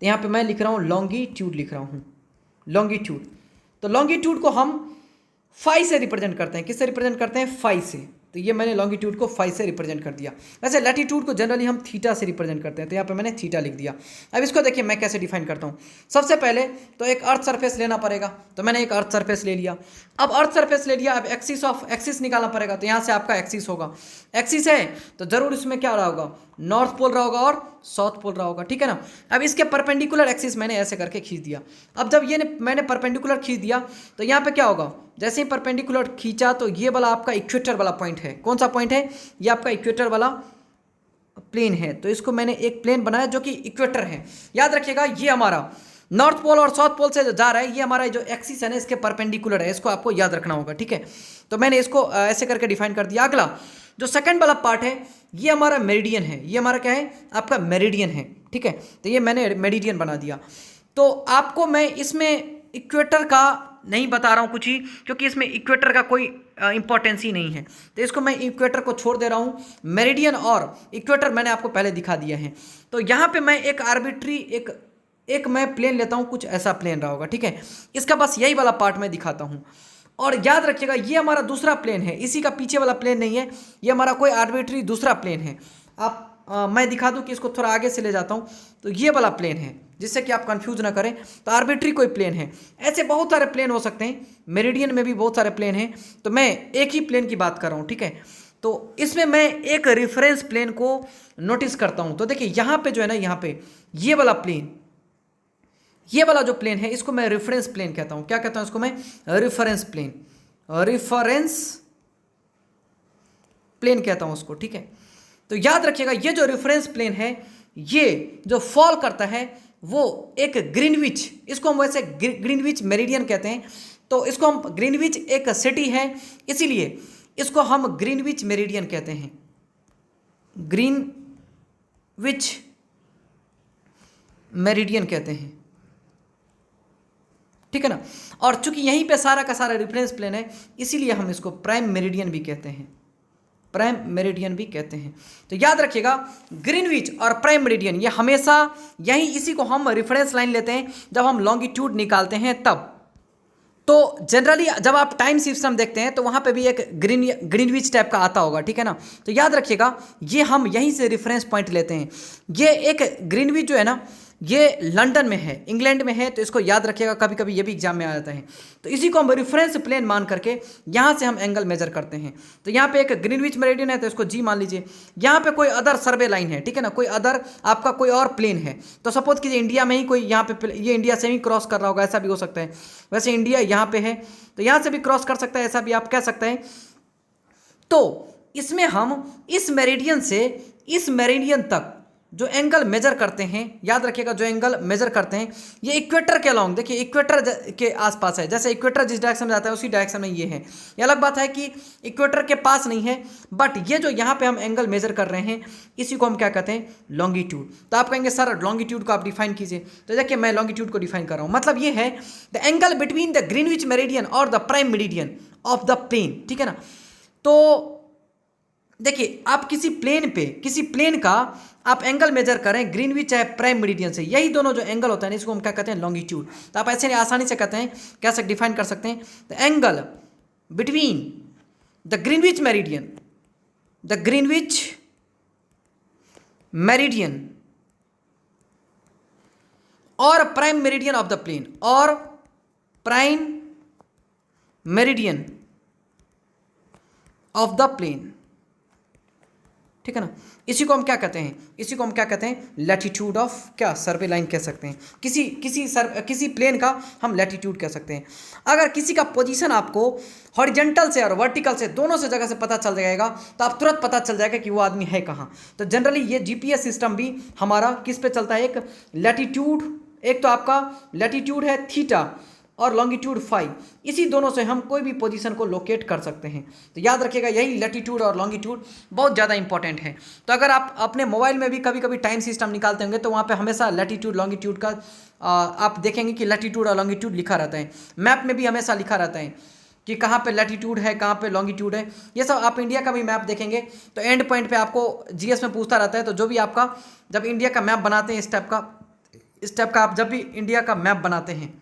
Speaker 1: तो यहाँ पर मैं लिख रहा हूँ लॉन्गिट्यूड, लिख रहा हूँ लॉन्गिट्यूड। तो लॉन्गिट्यूड को हम फाई से रिप्रेजेंट करते हैं, किससे रिप्रेजेंट करते हैं, फाई से। तो ये मैंने लॉन्गिट्यूड को फाई से रिप्रेजेंट कर दिया। वैसे लैटिट्यूड को जनरली हम थीटा से रिप्रेजेंट करते हैं, तो यहाँ पे मैंने थीटा लिख दिया। अब इसको देखिए मैं कैसे डिफाइन करता हूँ। सबसे पहले तो एक अर्थ सरफेस लेना पड़ेगा, तो मैंने एक अर्थ सरफेस ले लिया। अब अर्थ सरफेस ले लिया, अब एक्सिस निकालना पड़ेगा। तो यहाँ से आपका एक्सिस होगा, एक्सिस है तो जरूर इसमें क्या रहा होगा, नॉर्थ पोल रहा होगा और साउथ पोल रहा होगा, ठीक है ना। अब इसके परपेंडिकुलर एक्सिस मैंने ऐसे करके खींच दिया। अब जब ये मैंने परपेंडिकुलर खींच दिया तो यहाँ पे क्या होगा, जैसे ही परपेंडिकुलर खींचा तो ये वाला आपका इक्वेटर वाला पॉइंट है। कौन सा पॉइंट है, ये आपका इक्वेटर वाला प्लेन है। तो इसको मैंने एक प्लेन बनाया जो कि इक्वेटर है। याद रखिएगा ये हमारा नॉर्थ पोल और साउथ पोल से जो जा रहा है, ये हमारा जो एक्सिस है ना, इसके परपेंडिकुलर है, इसको आपको याद रखना होगा, ठीक है। तो मैंने इसको ऐसे करके डिफाइन कर दिया। अगला जो सेकंड वाला पार्ट है, ये हमारा मेरिडियन है, ये हमारा क्या है, आपका मेरिडियन है, ठीक है। तो ये मैंने मेरिडियन बना दिया। तो आपको मैं इसमें इक्वेटर का नहीं बता रहा हूँ कुछ ही, क्योंकि इसमें इक्वेटर का कोई इंपॉर्टेंस ही नहीं है। तो इसको मैं इक्वेटर को छोड़ दे रहा हूँ। मेरिडियन और इक्वेटर मैंने आपको पहले दिखा दिया है। तो यहाँ पे मैं एक आर्बिट्री एक मैं प्लेन लेता हूँ, कुछ ऐसा प्लेन रहा होगा, ठीक है। इसका बस यही वाला पार्ट मैं दिखाता हूँ। और याद रखिएगा ये हमारा दूसरा प्लेन है, इसी का पीछे वाला प्लेन नहीं है, ये हमारा कोई आर्बिट्री दूसरा प्लेन है। आप मैं दिखा दूं कि इसको थोड़ा आगे से ले जाता हूं, तो ये वाला प्लेन है, जिससे कि आप कंफ्यूज ना करें। तो आर्बिट्री कोई प्लेन है, ऐसे बहुत सारे प्लेन हो सकते हैं, मेरिडियन में भी बहुत सारे प्लेन हैं। तो मैं एक ही प्लेन की बात कर रहा हूँ, ठीक है। तो इसमें मैं एक रेफरेंस प्लेन को नोटिस करता हूँ। तो देखिए यहाँ पे जो है ना, यहाँ पे ये वाला प्लेन, ये वाला जो प्लेन है, इसको मैं रेफरेंस प्लेन कहता हूँ। क्या कहता हूँ इसको मैं, रेफरेंस प्लेन, रेफरेंस प्लेन कहता हूँ उसको, ठीक है। तो याद रखिएगा ये जो रेफरेंस प्लेन है, ये जो फॉल करता है वो एक ग्रीनविच, इसको हम वैसे ग्रीनविच मेरिडियन कहते हैं। तो इसको हम, ग्रीनविच एक सिटी है, इसीलिए इसको हम ग्रीनविच मेरिडियन कहते हैं, ग्रीनविच मेरिडियन कहते हैं, ठीक है ना। और चूंकि यहीं पे सारा का सारा रेफरेंस प्लेन है, इसीलिए हम इसको प्राइम मेरिडियन भी कहते हैं, प्राइम मेरिडियन भी कहते हैं। तो याद रखिएगा ग्रीनविच और प्राइम मेरिडियन, ये हमेशा यहीं, इसी को हम रेफरेंस लाइन लेते हैं जब हम लॉन्गिट्यूड निकालते हैं तब। तो जनरली जब आप टाइम सिस्टम देखते हैं तो वहाँ पे भी एक ग्रीनविच टाइप का आता होगा, ठीक है ना। तो याद रखिएगा ये हम यहीं से रेफरेंस पॉइंट लेते हैं। ये एक ग्रीनविच जो है ना, ये लंदन में है, इंग्लैंड में है, तो इसको याद रखिएगा, कभी कभी ये भी एग्जाम में आ जाता है। तो इसी को हम रेफरेंस प्लेन मान करके यहाँ से हम एंगल मेजर करते हैं। तो यहाँ पे एक ग्रीनविच मेरिडियन है, तो इसको जी मान लीजिए। यहाँ पे कोई अदर सर्वे लाइन है, ठीक है ना, कोई अदर आपका कोई और प्लेन है। तो सपोज कीजिए इंडिया में ही कोई यहाँ पे, ये इंडिया से ही क्रॉस कर रहा होगा, ऐसा भी हो सकता है। वैसे इंडिया यहाँ पे है, तो यहाँ से भी क्रॉस कर सकता है, ऐसा भी आप कह सकते हैं। तो इसमें हम इस मेरिडियन से इस मेरिडियन तक जो एंगल मेजर करते हैं, याद रखिएगा, जो एंगल मेजर करते हैं ये इक्वेटर के अलाउंग, देखिए इक्वेटर के आसपास है, जैसे इक्वेटर जिस डायरेक्शन में जाता है उसी डायरेक्शन में ये है। ये अलग बात है कि इक्वेटर के पास नहीं है, बट ये जो यहाँ पे हम एंगल मेजर कर रहे हैं इसी को हम क्या कहते हैं, लॉन्गिट्यूड। तो आप कहेंगे सर लॉन्गिट्यूड को आप डिफाइन कीजिए, तो देखिए मैं लॉन्गिट्यूड को डिफाइन कर रहा हूँ। मतलब ये है the angle between the Greenwich meridian और the prime meridian of the plane, ठीक है ना। तो देखिए आप किसी प्लेन पे, किसी प्लेन का आप एंगल मेजर करें ग्रीनविच चाहे प्राइम मेरिडियन से, यही दोनों जो एंगल होता है इसको हम क्या कहते हैं, लॉन्गिट्यूड। तो आप ऐसे आसानी से कहते हैं, कैसे डिफाइन कर सकते हैं, the angle between the Greenwich meridian, the Greenwich meridian और prime meridian of the plane, और prime meridian of the plane, ठीक है ना। इसी को हम क्या कहते हैं, इसी को हम क्या कहते हैं, लैटिट्यूड ऑफ क्या, सर्वे लाइन कह सकते हैं। किसी प्लेन का हम लैटिट्यूड कह सकते हैं। अगर किसी का पोजीशन आपको हॉरिजॉन्टल से और वर्टिकल से दोनों से जगह से पता चल जाएगा तो आप तुरंत पता चल जाएगा कि वो आदमी है कहाँ। तो जनरली ये जीपीएस सिस्टम भी हमारा किस पे चलता है, एक लैटिट्यूड, एक तो आपका लैटिट्यूड है थीटा और लॉन्गिट्यूड फाई, इसी दोनों से हम कोई भी पोजीशन को लोकेट कर सकते हैं। तो याद रखिएगा यही लैटिट्यूड और लॉन्गिट्यूड बहुत ज़्यादा इंपॉर्टेंट है। तो अगर आप अपने मोबाइल में भी कभी कभी टाइम सिस्टम निकालते होंगे तो वहाँ पे हमेशा लैटिट्यूड लॉन्गिट्यूड का आप देखेंगे कि लैटिट्यूड और लॉन्गिट्यूड लिखा रहता है। मैप में भी हमेशा लिखा रहता है कि कहाँ पे लैटिट्यूड है, कहाँ पे लॉन्गिट्यूड है। ये सब आप इंडिया का भी मैप देखेंगे तो एंड पॉइंट पे आपको जीएस में पूछता रहता है। तो जो भी आपका, जब इंडिया का मैप बनाते हैं, इस टाइप का आप जब भी इंडिया का मैप बनाते हैं,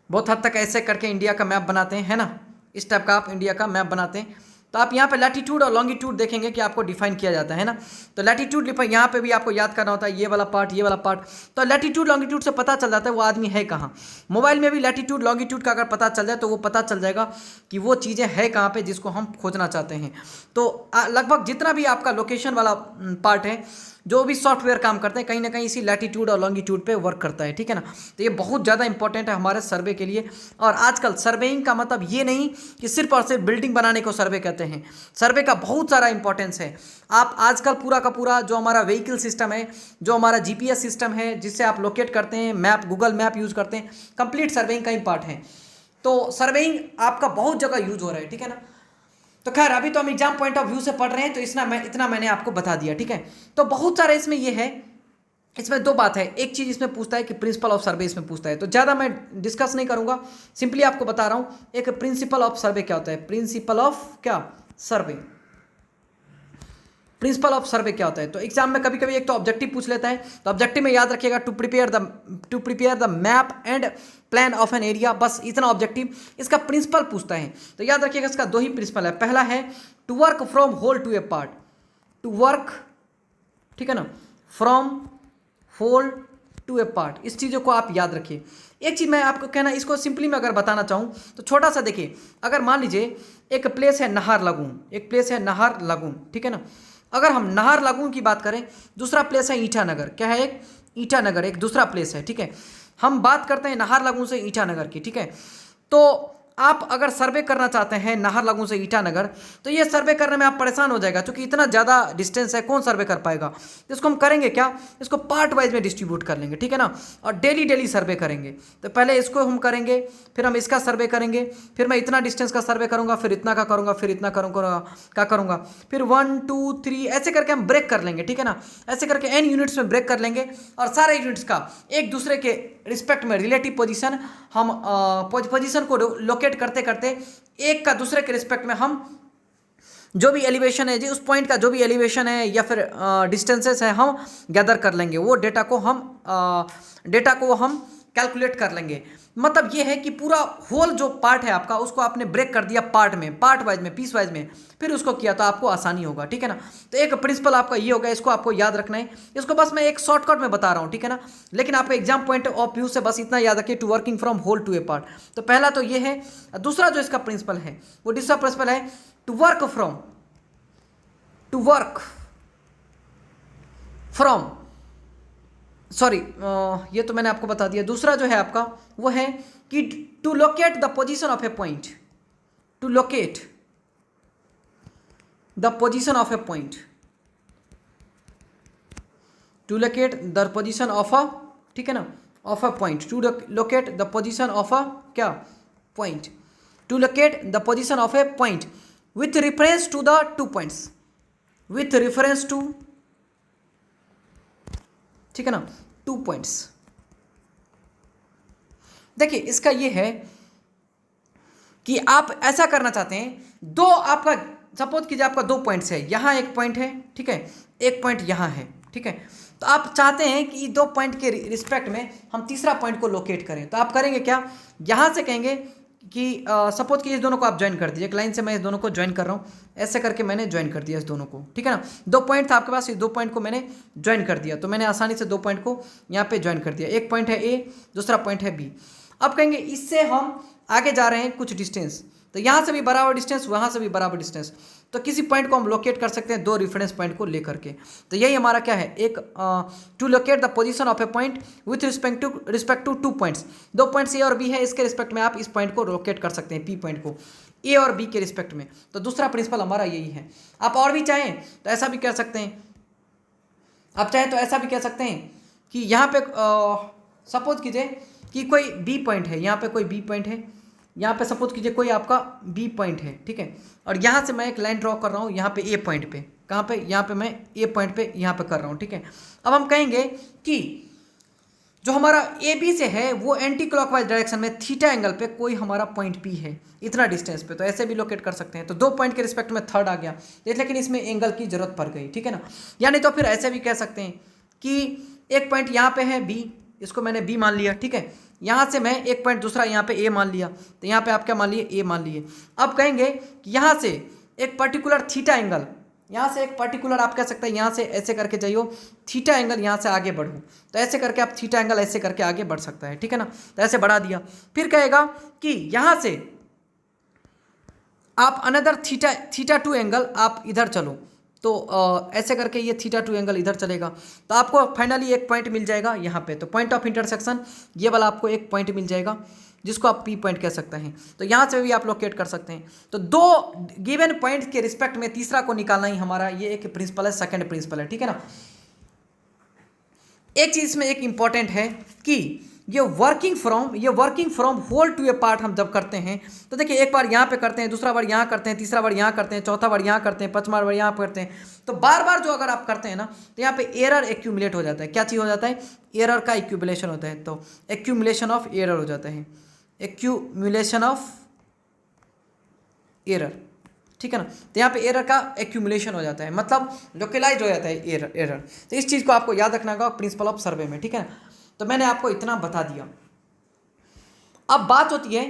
Speaker 1: बहुत हद तक ऐसे करके इंडिया का मैप बनाते हैं, है ना, इस टाइप का आप इंडिया का मैप बनाते हैं, तो आप यहाँ पे लैटिट्यूड और लॉन्गिट्यूड देखेंगे कि आपको डिफाइन किया जाता है ना। तो लैटिट्यूड यहाँ पे भी आपको याद करना होता है, ये वाला पार्ट, ये वाला पार्ट। तो लैटिट्यूड लॉन्गिट्यूड से पता चल जाता है वो आदमी है कहाँ। मोबाइल में भी लैटिट्यूड लॉन्गिट्यूड का अगर पता चल जाए तो वो पता चल जाएगा कि वो चीज़ें है कहाँ पे जिसको हम खोजना चाहते हैं। तो लगभग जितना भी आपका लोकेशन वाला पार्ट है, जो भी सॉफ्टवेयर काम करते हैं, कहीं ना कहीं इसी लैटिट्यूड और लॉन्गिट्यूड पे वर्क करता है, ठीक है ना। तो ये बहुत ज़्यादा इंपॉर्टेंट है हमारे सर्वे के लिए। और आजकल सर्वेइंग का मतलब ये नहीं कि सिर्फ और सिर्फ बिल्डिंग बनाने को सर्वे कहते हैं, सर्वे का बहुत सारा इंपॉर्टेंस है। आप आजकल पूरा का पूरा जो हमारा व्हीकल सिस्टम है, जो हमारा जीपीएस सिस्टम है जिससे आप लोकेट करते हैं, मैप, गूगल मैप यूज़ करते हैं, कंप्लीट सर्वेइंग का ही पार्ट है। तो सर्वेइंग आपका बहुत जगह यूज हो रहा है, ठीक है ना। तो खैर अभी तो हम एग्जाम पॉइंट ऑफ व्यू से पढ़ रहे हैं, तो इतना मैंने आपको बता दिया, ठीक है। तो बहुत सारे इसमें ये है, इसमें दो बात है। एक चीज़ इसमें पूछता है कि प्रिंसिपल ऑफ सर्वे इसमें पूछता है, तो ज़्यादा मैं डिस्कस नहीं करूंगा, सिंपली आपको बता रहा हूं एक प्रिंसिपल ऑफ सर्वे क्या होता है। प्रिंसिपल ऑफ क्या, सर्वे, प्रिंसिपल ऑफ सर्वे क्या होता है। तो एग्जाम में कभी कभी एक तो ऑब्जेक्टिव पूछ लेता है, तो ऑब्जेक्टिव में याद रखिएगा to prepare the map and plan of an area, बस इतना ऑब्जेक्टिव। इसका प्रिंसिपल पूछता है तो याद रखिएगा इसका दो ही प्रिंसिपल है। पहला है to work from whole to a part, to work, ठीक है ना, from whole to a part, इस चीज़ों को आप याद रखिए। एक चीज़ मैं आपको कहना, इसको सिंपली मैं अगर बताना चाहूँ तो छोटा सा देखिए, अगर मान लीजिए एक प्लेस है नाहर लगून, एक प्लेस है नाहर लगून, ठीक है ना। अगर हम नाहर लगून की बात करें, दूसरा प्लेस है ईटानगर, क्या है, एक ईटानगर एक दूसरा प्लेस है, ठीक है। हम बात करते हैं नाहर लगून से ईटानगर की, ठीक है। तो आप अगर सर्वे करना चाहते हैं नाहर लगून से ईटानगर, तो ये सर्वे करने में आप परेशान हो जाएगा, क्योंकि इतना ज़्यादा डिस्टेंस है, कौन सर्वे कर पाएगा। इसको हम करेंगे क्या, इसको पार्ट वाइज में डिस्ट्रीब्यूट कर लेंगे, ठीक है ना, और डेली सर्वे करेंगे। तो पहले इसको हम करेंगे, फिर हम इसका सर्वे करेंगे, फिर मैं इतना डिस्टेंस का सर्वे करूँगा, फिर इतना का करूँगा, फिर इतना करूँगा, फिर 1 2 3 ऐसे करके हम ब्रेक कर लेंगे, ठीक है ना। ऐसे करके n यूनिट्स में ब्रेक कर लेंगे, और सारे यूनिट्स का एक दूसरे के रिस्पेक्ट में रिलेटिव पोजीशन, हम पोजीशन को लोकेट करते करते एक का दूसरे के रिस्पेक्ट में हम जो भी एलिवेशन है जी, उस पॉइंट का जो भी एलिवेशन है या फिर डिस्टेंसेस है, हम गैदर कर लेंगे। वो डेटा को हम कैलकुलेट कर लेंगे। मतलब ये है कि पूरा होल जो पार्ट है आपका उसको आपने ब्रेक कर दिया पार्ट में, पार्ट वाइज में, पीस वाइज में, फिर उसको किया तो आपको आसानी होगा, ठीक है ना। तो एक प्रिंसिपल आपका ये होगा, इसको आपको याद रखना है। इसको बस मैं एक शॉर्टकट में बता रहा हूँ, ठीक है ना, लेकिन आपका एग्जाम पॉइंट ऑफ व्यू से बस इतना याद रखिए, to working from whole to a part. तो पहला तो ये है। दूसरा जो इसका प्रिंसिपल है वो दूसरा प्रिंसिपल है टू वर्क फ्रॉम सॉरी, ये तो मैंने आपको बता दिया। दूसरा जो है आपका वो है कि to locate the position of a point, to locate the position of a point, to locate the position of a, ठीक है ना, of a point, to locate the position of a क्या point, to locate the position of a point with reference to the two points, with reference to, ठीक है ना, 2 points. देखिए इसका ये है कि आप ऐसा करना चाहते हैं, दो आपका सपोज कीजिए आपका 2 पॉइंट्स है, यहां एक पॉइंट है, ठीक है, एक पॉइंट यहां है, ठीक है। तो आप चाहते हैं कि 2 पॉइंट के रिस्पेक्ट में हम तीसरा पॉइंट को लोकेट करें। तो आप करेंगे क्या, यहां से कहेंगे कि सपोज कि इस दोनों को आप ज्वाइन कर दीजिए, एक लाइन से मैं इस दोनों को ज्वाइन कर रहा हूँ, ऐसे करके मैंने ज्वाइन कर दिया इस दोनों को, ठीक है ना। 2 पॉइंट था आपके पास, इस 2 पॉइंट को मैंने ज्वाइन कर दिया, तो मैंने आसानी से 2 पॉइंट को यहाँ पे ज्वाइन कर दिया। एक पॉइंट है ए, दूसरा पॉइंट है बी। अब कहेंगे इससे हम आगे जा रहे हैं कुछ डिस्टेंस, तो यहाँ से भी बराबर डिस्टेंस, वहाँ से भी बराबर डिस्टेंस, तो किसी पॉइंट को हम लोकेट कर सकते हैं 2 रेफरेंस पॉइंट को लेकर के। तो यही हमारा क्या है, एक to locate the position of a point with respect to 2 points. 2 points A और बी है, इसके रिस्पेक्ट में आप इस पॉइंट को लोकेट कर सकते हैं, पी पॉइंट को ए और बी के रिस्पेक्ट में। तो दूसरा प्रिंसिपल हमारा यही है। आप और भी चाहें तो ऐसा भी कर सकते हैं, आप चाहें तो ऐसा भी कह सकते हैं कि यहाँ पे सपोज कीजिए कि कोई बी पॉइंट है, यहाँ पे कोई बी पॉइंट है, यहाँ पे सपोज कीजिए कोई आपका बी पॉइंट है, ठीक है, और यहाँ से मैं एक लाइन ड्रॉ कर रहा हूँ यहाँ पे ए पॉइंट पे, कहाँ पे, यहाँ पे मैं ए पॉइंट पे यहाँ पे कर रहा हूँ, ठीक है। अब हम कहेंगे कि जो हमारा ए बी से है वो एंटी क्लॉकवाइज डायरेक्शन में थीटा एंगल पे कोई हमारा पॉइंट पी है इतना डिस्टेंस पे, तो ऐसे भी लोकेट कर सकते हैं। तो 2 पॉइंट के रिस्पेक्ट में थर्ड आ गया, लेकिन इसमें एंगल की जरूरत पड़ गई, ठीक है ना। यानी तो फिर ऐसे भी कह सकते हैं कि एक पॉइंट यहाँ पे है बी, इसको मैंने बी मान लिया, ठीक है, यहाँ से मैं एक पॉइंट दूसरा यहाँ पे ए मान लिया, तो यहाँ पे आप क्या मान लिए, ए मान लिए। अब कहेंगे कि यहाँ से एक पर्टिकुलर थीटा एंगल, यहाँ से एक पर्टिकुलर आप कह सकते हैं यहाँ से ऐसे करके जाइयो थीटा एंगल यहाँ से आगे बढ़ूँ, तो ऐसे करके आप थीटा एंगल ऐसे करके आगे बढ़ सकता है, ठीक है ना। तो ऐसे बढ़ा दिया, फिर कहेगा कि यहाँ से आप अनदर थीटा 2 एंगल आप इधर चलो, तो ऐसे करके ये थीटा 2 एंगल इधर चलेगा, तो आपको फाइनली एक पॉइंट मिल जाएगा यहाँ पे। तो पॉइंट ऑफ इंटरसेक्शन ये वाला आपको एक पॉइंट मिल जाएगा जिसको आप पी पॉइंट कह सकते हैं। तो यहाँ से भी आप लोकेट कर सकते हैं। तो 2 गिवन पॉइंट के रिस्पेक्ट में तीसरा को निकालना ही हमारा ये एक प्रिंसिपल है, सेकंड प्रिंसिपल है, ठीक है ना। एक चीज इसमें एक इंपॉर्टेंट है कि ये working from whole to a part हम जब करते हैं, तो देखिए एक बार यहाँ पे करते हैं, दूसरा बार यहाँ करते हैं, तीसरा बार यहाँ करते हैं, चौथा बार यहाँ करते हैं, पांचवा बार यहाँ करते हैं, तो बार बार जो अगर आप करते हैं ना, तो यहाँ पे एरर एक्यूमुलेट हो जाता है। क्या चीज़ हो जाता है, एरर का एक्यूमुलेशन होता है, तो एक्यूमुलेशन ऑफ एरर हो जाता है, एक्यूमुलेशन ऑफ एरर, ठीक है ना। तो यहाँ पे एरर का एक्यूमुलेशन हो जाता है, मतलब लोकलाइज हो जाता है एरर। तो इस चीज़ को आपको याद रखना होगा प्रिंसिपल ऑफ सर्वे में, ठीक है ना। तो मैंने आपको इतना बता दिया। अब बात होती है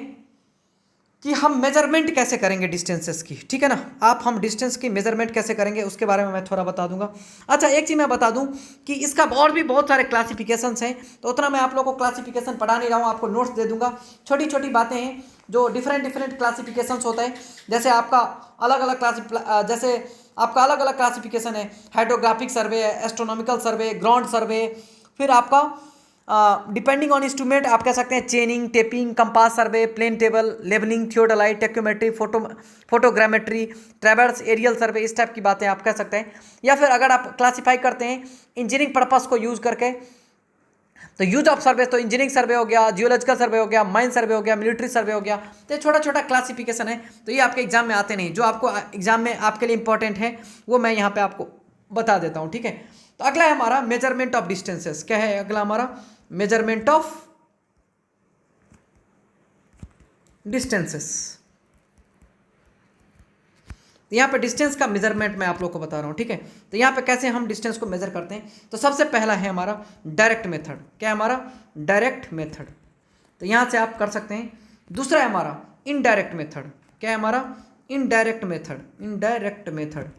Speaker 1: कि हम मेजरमेंट कैसे करेंगे डिस्टेंसेस की, ठीक है ना। हम डिस्टेंस की मेजरमेंट कैसे करेंगे उसके बारे में मैं थोड़ा बता दूंगा। अच्छा, एक चीज़ मैं बता दूं कि इसका और भी बहुत सारे क्लासिफिकेशंस हैं, तो उतना मैं आप लोगों को क्लासिफिकेशन पढ़ा नहीं रहा हूँ, आपको नोट्स दे दूंगा। छोटी छोटी बातें हैं जो डिफरेंट क्लासिफिकेशंस होता है, जैसे आपका अलग अलग क्लासिफिकेशन है, हाइड्रोग्राफिक सर्वे है, एस्ट्रोनॉमिकल सर्वे, ग्राउंड सर्वे, फिर आपका डिपेंडिंग ऑन इंस्ट्रूमेंट आप कह सकते हैं chaining, taping, compass survey, plane table, levelling, theodolite, tacheometry, photogrammetry, traverse, aerial survey, इस टाइप की बातें आप कह सकते हैं। या फिर अगर आप क्लासीफाई करते हैं इंजीनियरिंग पर्पस को यूज़ करके, तो यूज ऑफ सर्वे, तो इंजीनियरिंग सर्वे हो गया, जियोलॉजिकल सर्वे हो गया, माइन सर्वे हो गया, मिलिट्री सर्वे हो गया। तो ये छोटा छोटा क्लासिफिकेशन है, तो ये आपके एग्जाम में आते नहीं, जो आपको एग्जाम में आपके लिए इंपॉर्टेंट है वो मैं यहाँ पे आपको बता देता हूँ, ठीक है। तो अगला है हमारा मेजरमेंट ऑफ डिस्टेंसेस। क्या है अगला हमारा, मेजरमेंट ऑफ डिस्टेंसेस। यहाँ पे डिस्टेंस का मेजरमेंट मैं आप लोग को बता रहा हूँ, ठीक है। तो यहाँ पे कैसे हम डिस्टेंस को मेजर करते हैं, तो सबसे पहला है हमारा डायरेक्ट मेथड। क्या है हमारा, डायरेक्ट मेथड। तो यहाँ से आप कर सकते हैं। दूसरा है हमारा इनडायरेक्ट मेथड। क्या है हमारा? Indirect method, indirect method.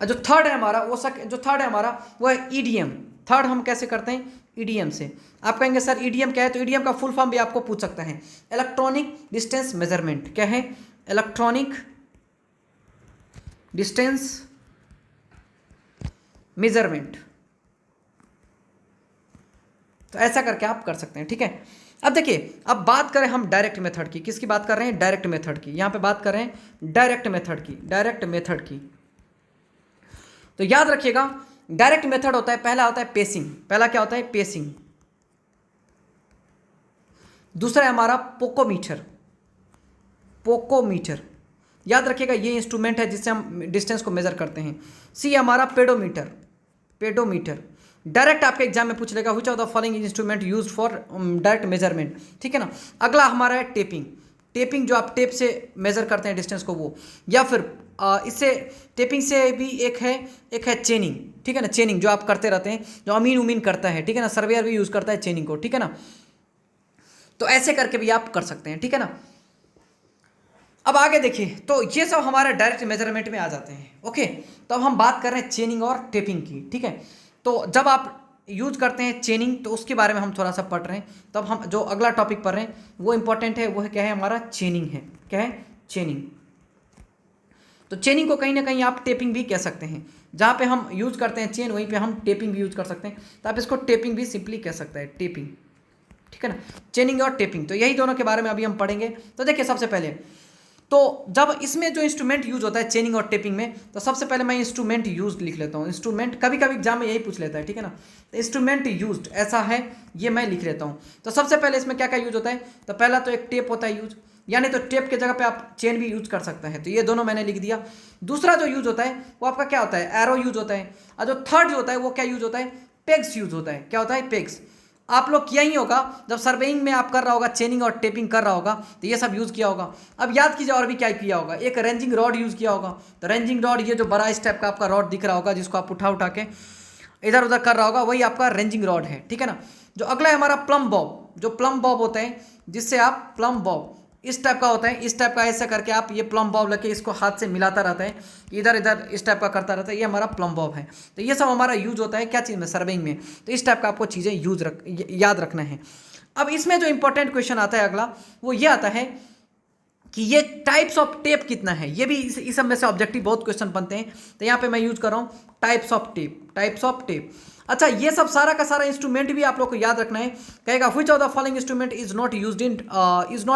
Speaker 1: जो थर्ड है हमारा वो है ईडीएम। थर्ड हम कैसे करते हैं? ईडीएम से। आप कहेंगे सर ईडीएम क्या है? तो ईडीएम का फुल फॉर्म भी आपको पूछ सकता है, इलेक्ट्रॉनिक डिस्टेंस मेजरमेंट। क्या है? Electronic distance measurement. तो ऐसा करके आप कर सकते हैं, ठीक है। अब देखिए, अब बात करें हम डायरेक्ट मेथड की। किसकी बात कर रहे हैं? डायरेक्ट मेथड की। यहां पे बात कर रहे हैं डायरेक्ट मेथड की, डायरेक्ट मेथड की। तो याद रखिएगा, डायरेक्ट मेथड होता है, पहला होता है पेसिंग। पहला क्या होता है? पेसिंग। दूसरा है हमारा पोकोमीटर, पोकोमीटर। याद रखिएगा ये इंस्ट्रूमेंट है जिससे हम डिस्टेंस को मेजर करते हैं। सी हमारा पेडोमीटर, पेडोमीटर। डायरेक्ट आपके एग्जाम में पूछ लेगा which of the following instrument used for direct measurement, ठीक है ना। अगला हमारा है टेपिंग। टेपिंग जो आप टेप से मेजर करते हैं डिस्टेंस को, वो। या फिर इससे टेपिंग से भी एक है चेनिंग, ठीक है ना। चेनिंग जो आप करते रहते हैं, जो अमीन उमीन करता है, ठीक है ना। सर्वेयर भी यूज़ करता है चेनिंग को, ठीक है ना। तो ऐसे करके भी आप कर सकते हैं, ठीक है ना। अब आगे देखिए, तो ये सब हमारे डायरेक्ट मेजरमेंट में आ जाते हैं। ओके, तो अब हम बात कर रहे हैं चेनिंग और टेपिंग की, ठीक है। तो जब आप यूज करते हैं चेनिंग, तो उसके बारे में हम थोड़ा सा पढ़ रहे हैं। तब हम जो अगला टॉपिक पढ़ रहे हैं वो इंपॉर्टेंट है, वो है क्या है? हमारा चेनिंग है। क्या है? चेनिंग। तो चेनिंग को कहीं ना कहीं आप टेपिंग भी कह सकते हैं। जहाँ पे हम यूज करते हैं चेन, वहीं पे हम टेपिंग भी यूज कर सकते हैं। तो आप इसको टेपिंग भी सिंपली कह सकते हैं, टेपिंग, ठीक है ना। चेनिंग और टेपिंग, तो यही दोनों के बारे में अभी हम पढ़ेंगे। तो देखिए, सबसे पहले तो जब इसमें जो इंस्ट्रूमेंट यूज होता है चेनिंग और टेपिंग में, तो सबसे पहले मैं इंस्ट्रूमेंट यूज लिख लेता हूँ। इंस्ट्रूमेंट कभी कभी एग्जाम में यही पूछ लेता है, ठीक है ना। तो इंस्ट्रूमेंट यूज्ड ऐसा है, ये मैं लिख लेता हूँ। तो सबसे पहले इसमें क्या क्या यूज होता है? तो पहला तो एक टेप होता है यूज, यानी तो टेप के जगह पे आप चेन भी यूज कर सकते हैं। तो ये दोनों मैंने लिख दिया। दूसरा जो यूज होता है वो आपका क्या होता है? एरो यूज होता है। और जो थर्ड जो होता है वो क्या यूज होता है? पेग्स यूज होता है। क्या होता है? पेग्स। आप लोग किया ही होगा, जब सर्वेइंग में आप कर रहा होगा, चेनिंग और टेपिंग कर रहा होगा, तो ये सब यूज़ किया होगा। अब याद कीजिए और भी क्या किया होगा। एक रेंजिंग रॉड यूज़ किया होगा। तो रेंजिंग रॉड, ये जो बड़ा इस टाइप का आपका रॉड दिख रहा होगा, जिसको आप उठा उठा के इधर उधर कर रहा होगा, वही आपका रेंजिंग रॉड है, ठीक है ना। जो अगला है हमारा प्लम बॉब। जो प्लम बॉब होते हैं, जिससे आप प्लम बॉब इस टाइप का होता है, इस टाइप का ऐसा करके आप ये प्लम बॉब लेके इसको हाथ से मिलाता रहता है, इधर इधर इस टाइप का करता रहता है, ये हमारा प्लम बॉब है। तो ये सब हमारा यूज होता है क्या चीज़ में? सर्वेइंग में। तो इस टाइप का आपको चीज़ें याद रखना है। अब इसमें जो इंपॉर्टेंट क्वेश्चन आता है अगला, वो ये आता है कि ये टाइप्स ऑफ टेप कितना है। ये भी इस सब में से ऑब्जेक्टिव बहुत क्वेश्चन बनते हैं। तो यहाँ पे मैं यूज कर रहा हूँ types of tape, types of tape. अच्छा, ये सब सारा का सारा इंस्ट्रूमेंट भी आप लोग को याद रखना है। कहेगा which of the following instrument is not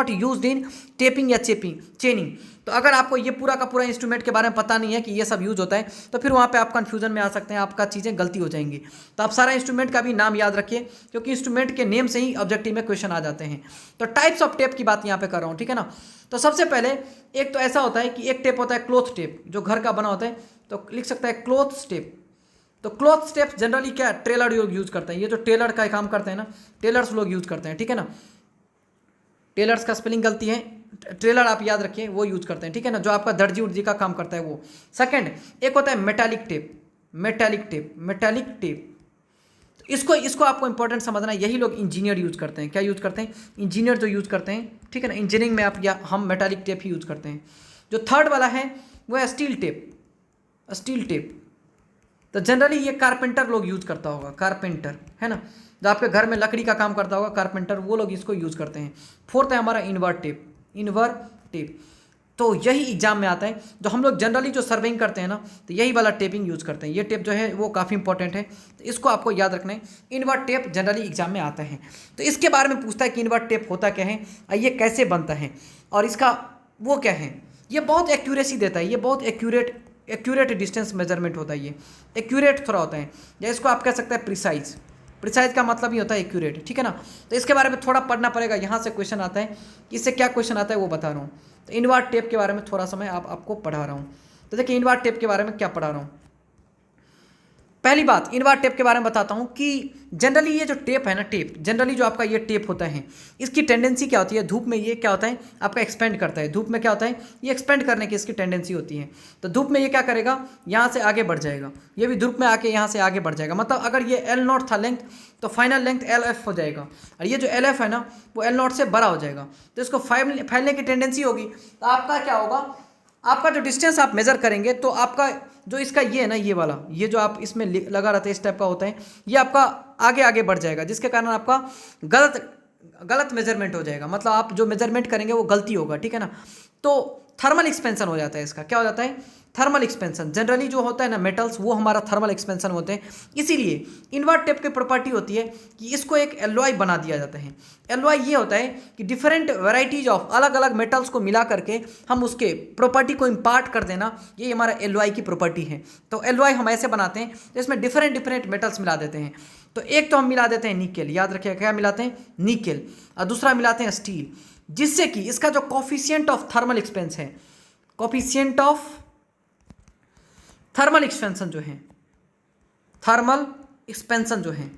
Speaker 1: used in taping या चेनिंग। तो अगर आपको ये पूरा का पूरा इंस्ट्रूमेंट के बारे में पता नहीं है कि ये सब यूज होता है, तो फिर वहाँ पे आप कंफ्यूजन में आ सकते हैं, आपका चीज़ें गलती हो जाएंगी। तो आप सारा इंस्ट्रूमेंट का भी नाम याद रखिए, क्योंकि इंस्ट्रूमेंट के नेम से ही ऑब्जेक्टिव में क्वेश्चन आ जाते हैं। तो टाइप्स ऑफ टेप की बात यहाँ पे कर रहा हूँ, ठीक है ना। तो सबसे पहले एक तो ऐसा होता है कि एक टेप होता है क्लॉथ टेप, जो घर का बना होता है, तो लिख सकता है क्लॉथ टेप। तो क्लॉथ टेप जनरली क्या टेलर लोग यूज करते हैं। ये जो टेलर का काम करते हैं ना, टेलर्स लोग यूज करते हैं, ठीक है ना। टेलर्स का स्पेलिंग गलती है, ट्रेलर आप याद रखिए, वो यूज करते हैं, ठीक है ना। जो आपका दर्जी उर्जी का काम करता है वो। सेकंड एक होता है metallic tape, metallic tape, metallic tape. इसको आपको इंपॉर्टेंट समझना है। यही लोग इंजीनियर यूज करते हैं। क्या यूज करते हैं? इंजीनियर जो यूज करते हैं, ठीक है ना। इंजीनियरिंग में आप या हम मेटालिक टेप ही यूज करते हैं। जो थर्ड वाला है वो है स्टील टेप, स्टील टेप। तो जनरली ये कारपेंटर लोग यूज करता होगा, कारपेंटर, है ना। जो आपके घर में लकड़ी का काम करता होगा कारपेंटर, वो लोग इसको यूज करते हैं। फोर्थ है हमारा इनवर्ट टेप, इनवर्ट टेप। तो यही एग्जाम में आता है। जो हम लोग जनरली जो सर्वेइंग करते हैं ना, तो यही वाला टेपिंग यूज करते हैं। ये टेप जो है वो काफ़ी इंपॉर्टेंट है, तो इसको आपको याद रखना है। इनवर्ट टेप जनरली एग्जाम में आता है। तो इसके बारे में पूछता है कि इनवर्ट टेप होता क्या है, ये कैसे बनता है, और इसका वो क्या है। ये बहुत एक्यूरेसी देता है, ये बहुत एक्यूरेट डिस्टेंस मेजरमेंट होता है। ये एक्यूरेट थोड़ा होता है, या इसको आप कह सकते हैं प्रिसाइज। प्रिसाइज का मतलब ही होता है एक्यूरेट, ठीक है ना। तो इसके बारे में थोड़ा पढ़ना पड़ेगा। यहाँ से क्वेश्चन आता है, इससे क्या क्वेश्चन आता है वो बता रहा हूँ। तो इनवर्ट टेप के बारे में थोड़ा सा मैं आपको पढ़ा रहा हूँ। तो देखिए इनवर्ट टेप के बारे में क्या पढ़ा रहा हूँ। पहली बात इन बार टेप के बारे में बताता हूँ कि जनरली ये जो टेप है ना, टेप जनरली जो आपका ये टेप होता है, इसकी टेंडेंसी क्या होती है, धूप में ये क्या होता है आपका एक्सपेंड करता है। धूप में क्या होता है, ये एक्सपेंड करने की इसकी टेंडेंसी होती है। तो धूप में ये क्या करेगा, यहाँ से आगे बढ़ जाएगा, ये भी धूप में आके यहाँ से आगे बढ़ जाएगा। मतलब अगर ये L0 था लेंथ, तो फाइनल लेंथ LF हो जाएगा, और ये जो LF है ना वो L0 से बड़ा हो जाएगा, तो इसको फैलने की टेंडेंसी होगी। तो आपका क्या होगा, आपका जो डिस्टेंस आप मेज़र करेंगे, तो आपका जो इसका ये है ना, ये वाला, ये जो आप इसमें लगा रहता है इस टाइप का होता है, ये आपका आगे आगे बढ़ जाएगा, जिसके कारण आपका गलत मेजरमेंट हो जाएगा। मतलब आप जो मेजरमेंट करेंगे वो गलती होगा, ठीक है ना। तो थर्मल एक्सपेंशन हो जाता है इसका, क्या हो जाता है, थर्मल एक्सपेंशन। जनरली जो होता है ना मेटल्स, वो हमारा थर्मल एक्सपेंशन होते हैं। इसीलिए इनवर्ट टेप की प्रॉपर्टी होती है कि इसको एक एलॉय बना दिया जाता है। एलॉय ये होता है कि डिफरेंट वैराइटीज ऑफ अलग अलग मेटल्स को मिला करके हम उसके प्रॉपर्टी को इम्पार्ट कर देना, ये हमारा एलॉय की प्रॉपर्टी है। तो एलॉय हम ऐसे बनाते हैं, तो इसमें डिफरेंट मेटल्स मिला देते हैं। तो एक तो हम मिला देते हैं निकेल, याद रखिएगा क्या मिलाते हैं, निकेल, और दूसरा मिलाते हैं स्टील, जिससे कि इसका जो कॉफिशिएंट ऑफ थर्मल एक्सपेंस है, कॉफिशिएंट ऑफ थर्मल एक्सपेंशन जो है, थर्मल एक्सपेंशन जो है,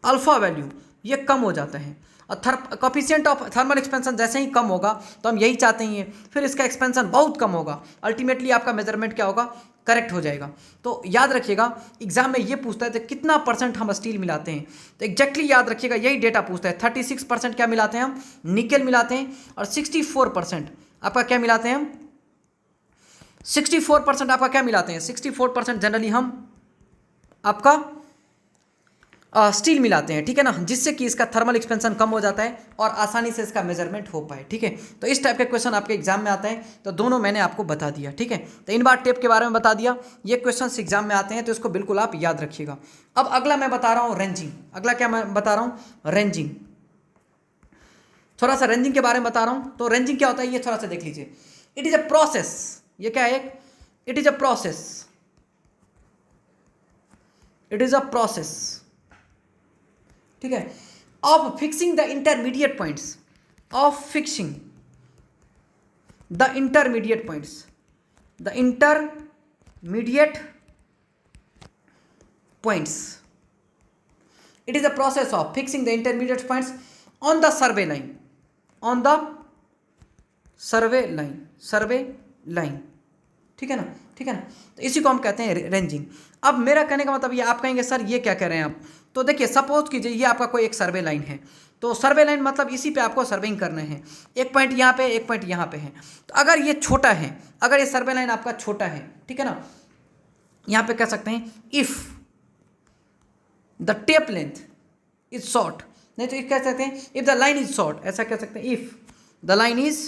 Speaker 1: अल्फा वैल्यू ये कम हो जाता है। और कॉफिशिएंट ऑफ थर्मल एक्सपेंशन जैसे ही कम होगा, तो हम यही चाहते हैं, फिर इसका एक्सपेंशन बहुत कम होगा, अल्टीमेटली आपका मेजरमेंट क्या होगा, करेक्ट हो जाएगा। तो याद रखिएगा एग्जाम में ये पूछता है तो कितना परसेंट हम स्टील मिलाते हैं, तो एग्जैक्टली याद रखिएगा यही डेटा पूछता है। 36% क्या मिलाते हैं हम, निकेल मिलाते हैं, और 64% आपका क्या मिलाते हैं हम, 64% आपका क्या मिलाते हैं, 64% जनरली हम आपका स्टील मिलाते हैं, ठीक है ना, जिससे कि इसका थर्मल एक्सपेंशन कम हो जाता है और आसानी से इसका मेजरमेंट हो पाए, ठीक है। तो इस टाइप के क्वेश्चन आपके एग्जाम में आते हैं, तो दोनों मैंने आपको बता दिया, ठीक है। तो इन बार टेप के बारे में बता दिया, ये क्वेश्चन एग्जाम में आते हैं, तो इसको बिल्कुल आप याद रखिएगा। अब अगला मैं बता रहा हूँ रेंजिंग। अगला क्या मैं बता रहा हूँ, रेंजिंग। थोड़ा सा रेंजिंग के बारे में बता रहा हूँ। तो रेंजिंग क्या होता है ये थोड़ा सा देख लीजिए। इट इज अ प्रोसेस, ये क्या है, it is a process, it is a process, ठीक है, of fixing the intermediate points, of fixing the intermediate points, the intermediate points. It is a process of fixing the intermediate points on the survey line, on the survey line, survey line, ठीक है ना, ठीक है ना। तो इसी को हम कहते हैं रेंजिंग। अब मेरा कहने का मतलब ये, आप कहेंगे सर ये क्या कह रहे हैं आप, तो देखिए सपोज कीजिए ये आपका कोई एक सर्वे लाइन है, तो सर्वे लाइन मतलब इसी पे आपको सर्वेइंग करना है, एक पॉइंट यहाँ पे, एक पॉइंट यहाँ पे है। तो अगर ये छोटा है, अगर ये सर्वे लाइन आपका छोटा है, ठीक है ना, यहाँ पे कह सकते हैं if the tape length is short, नहीं तो कह सकते हैं if the line is short, ऐसा कह सकते हैं if the line is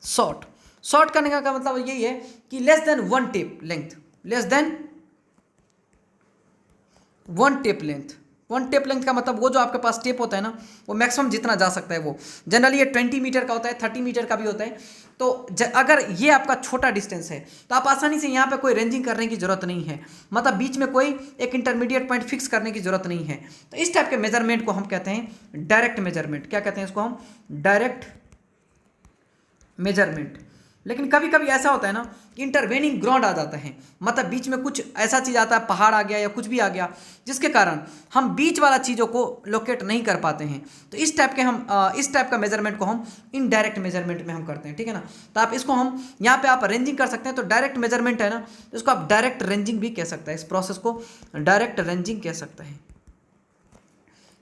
Speaker 1: short. Short करने का मतलब यही है कि less than 1 tape length, less than 1 tape length. 1 tape length का मतलब वो जो आपके पास टेप होता है ना, वो मैक्सिमम जितना जा सकता है, वो जनरली ये 20 मीटर का होता है, 30 मीटर का भी होता है। तो अगर ये आपका छोटा डिस्टेंस है, तो आप आसानी से यहाँ पे कोई रेंजिंग करने की जरूरत नहीं है, मतलब बीच में कोई एक इंटरमीडिएट पॉइंट फिक्स करने की जरूरत नहीं है। तो इस टाइप के मेजरमेंट को हम कहते हैं डायरेक्ट मेजरमेंट। क्या कहते हैं इसको हम, डायरेक्ट मेजरमेंट। लेकिन कभी कभी ऐसा होता है ना, इंटरवेनिंग ग्राउंड आ जाता है, मतलब बीच में कुछ ऐसा चीज़ आता है, पहाड़ आ गया या कुछ भी आ गया, जिसके कारण हम बीच वाला चीज़ों को लोकेट नहीं कर पाते हैं। तो इस टाइप के हम इस टाइप का मेजरमेंट को हम इनडायरेक्ट मेजरमेंट में हम करते हैं, ठीक है ना। तो आप इसको हम यहाँ पे आप रेंजिंग कर सकते हैं, तो डायरेक्ट मेजरमेंट है ना, तो इसको आप डायरेक्ट रेंजिंग भी कह सकते हैं, इस प्रोसेस को डायरेक्ट रेंजिंग कह सकते हैं,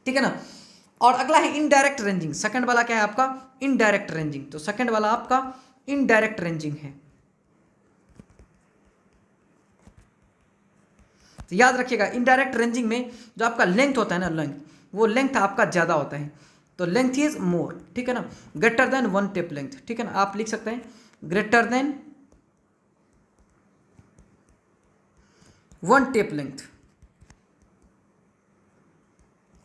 Speaker 1: ठीक है ना। और अगला है इनडायरेक्ट रेंजिंग। सेकंड वाला क्या है आपका, इनडायरेक्ट रेंजिंग। तो सेकंड वाला आपका इनडायरेक्ट रेंजिंग है। तो याद रखिएगा इनडायरेक्ट रेंजिंग में जो आपका लेंथ होता है ना, लेंथ, वो लेंथ आपका ज़्यादा होता है, तो लेंथ इज मोर, ठीक है ना, ग्रेटर देन 1 टेप लेंथ, ठीक है ना। आप लिख सकते हैं ग्रेटर देन 1 टेप लेंथ,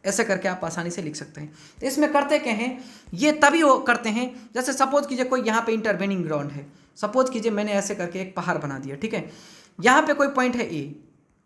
Speaker 1: ऐसे करके आप आसानी से लिख सकते हैं। तो इसमें करते क्या हैं, ये तभी वो करते हैं, जैसे सपोज कीजिए कोई यहाँ पे इंटरवेनिंग ग्राउंड है, सपोज कीजिए मैंने ऐसे करके एक पहाड़ बना दिया, ठीक है, यहाँ पे कोई पॉइंट है ए,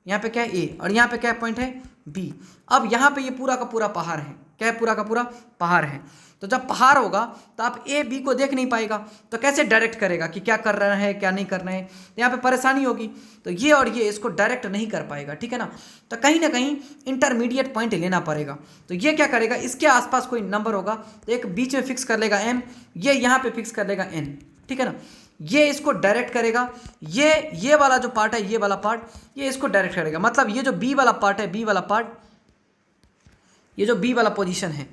Speaker 1: यहाँ पे क्या है ए, और यहाँ पे क्या पॉइंट है बी। अब यहाँ पे ये पूरा का पूरा पहाड़ है, क्या है, पूरा का पूरा पहाड़ है। तो जब पहाड़ होगा तो आप ए बी को देख नहीं पाएगा, तो कैसे डायरेक्ट करेगा कि क्या कर रहा है क्या नहीं कर रहे हैं, तो यहाँ पे परेशानी होगी। तो ये और ये इसको डायरेक्ट नहीं कर पाएगा, ठीक है ना। तो कहीं ना कहीं इंटरमीडिएट पॉइंट लेना पड़ेगा। तो ये क्या करेगा, इसके आसपास कोई नंबर होगा तो एक बीच में फिक्स कर लेगा एम, ये यहाँ पे फिक्स कर लेगा एन, ठीक है ना। ये इसको डायरेक्ट करेगा, ये वाला जो पार्ट है, ये वाला पार्ट, ये इसको डायरेक्ट करेगा। मतलब ये जो बी वाला पार्ट है, बी वाला पार्ट, ये जो बी वाला पोजीशन है,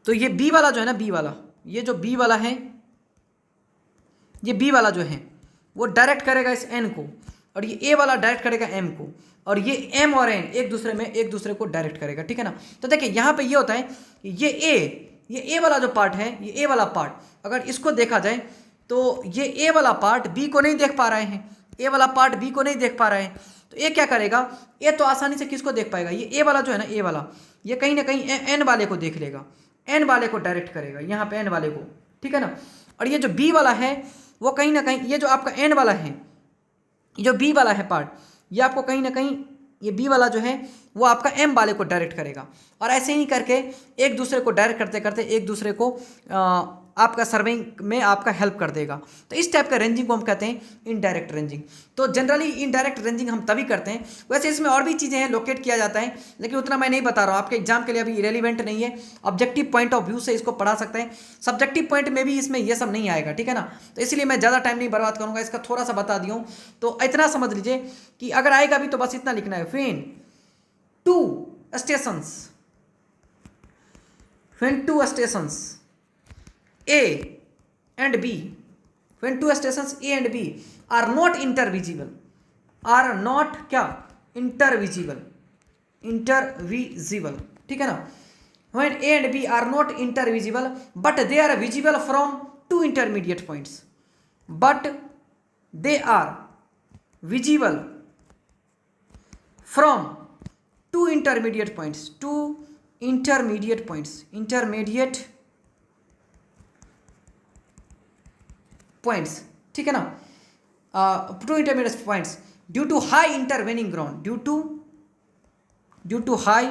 Speaker 1: तो ये बी वाला जो है ना, बी वाला, ये जो बी वाला है, ये बी वाला जो है वो डायरेक्ट करेगा इस एन को, और ये ए वाला डायरेक्ट करेगा एम को, और ये एम और एन एक दूसरे को डायरेक्ट करेगा, ठीक है ना। तो देखिए यहाँ पे ये होता है कि ये ए वाला जो पार्ट है, ये ए वाला पार्ट अगर इसको देखा जाए तो ये ए वाला पार्ट बी को नहीं देख पा रहे हैं, ए वाला पार्ट बी को नहीं देख पा रहे हैं। तो ये क्या करेगा, ये तो आसानी से किसको देख पाएगा, ये ए वाला जो है ना, ए वाला, ये कहीं ना कहीं एन वाले को देख लेगा, एन वाले को डायरेक्ट करेगा यहाँ पे, एन वाले को, ठीक है ना। और ये जो बी वाला है वो कहीं ना कहीं, ये जो आपका एन वाला है, ये जो बी वाला है पार्ट, ये आपको कहीं ना कहीं, ये बी वाला जो है वो आपका एम वाले को डायरेक्ट करेगा। और ऐसे ही करके एक दूसरे को डायरेक्ट करते करते एक दूसरे को आपका सर्विंग में आपका हेल्प कर देगा। तो इस टाइप का रेंजिंग को हम कहते हैं इनडायरेक्ट रेंजिंग। तो जनरली इनडायरेक्ट रेंजिंग हम तभी करते हैं। वैसे इसमें और भी चीज़ें हैं, लोकेट किया जाता है, लेकिन उतना मैं नहीं बता रहा हूँ, आपके एग्जाम के लिए अभी रिलेवेंट नहीं है। ऑब्जेक्टिव पॉइंट ऑफ व्यू से इसको पढ़ा सकते हैं, सब्जेक्टिव पॉइंट में भी इसमें ये सब नहीं आएगा, ठीक है ना। तो इसलिए मैं ज़्यादा टाइम नहीं बर्बाद करूँगा, इसका थोड़ा सा बता दिया हूँ। तो इतना समझ लीजिए कि अगर आएगा भी तो बस इतना लिखना है, when two stations A and B, when two stations A and B are not intervisible, क्या intervisible, ठीक है ना। when A and B are not intervisible but they are visible from two intermediate points, but they are visible from two intermediate points, ठीक है ना। Two intermediate points due to high intervening ground, due to high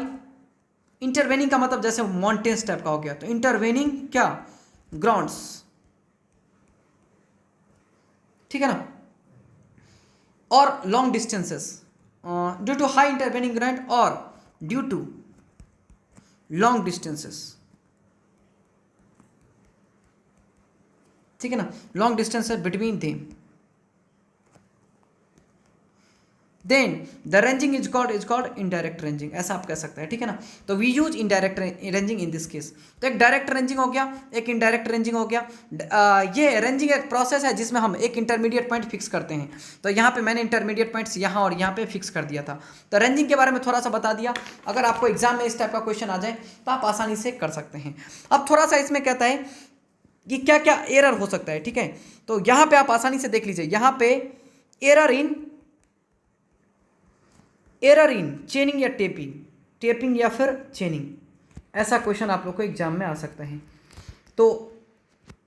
Speaker 1: intervening का मतलब जैसे mountains type का हो गया, तो इंटरवेनिंग क्या ग्राउंड्स, ठीक है ना। और long distances due to high intervening ground और ड्यू टू लॉन्ग डिस्टेंसेस, ठीक है ना, long distances between them, then the ranging is called indirect ranging, ऐसा आप कह सकते हैं, ठीक है ना। तो we use indirect ranging in this case. तो एक डायरेक्ट रेंजिंग हो गया, एक इनडायरेक्ट रेंजिंग हो गया। ये रेंजिंग एक प्रोसेस है जिसमें हम एक इंटरमीडिएट पॉइंट फिक्स करते हैं। तो यहाँ पे मैंने इंटरमीडिएट पॉइंट्स यहाँ और यहाँ पे फिक्स कर दिया था। तो रेंजिंग के बारे में थोड़ा सा बता दिया। अगर आपको एग्जाम में इस टाइप का क्वेश्चन आ जाए तो आप आसानी से कर सकते हैं। अब थोड़ा सा इसमें कहता है कि क्या क्या एरर हो सकता है, ठीक है। तो यहाँ पे आप आसानी से देख लीजिए, यहाँ पे एरर इन चेनिंग या टेपिंग या फिर चेनिंग, ऐसा क्वेश्चन आप लोग को एग्जाम में आ सकता है। तो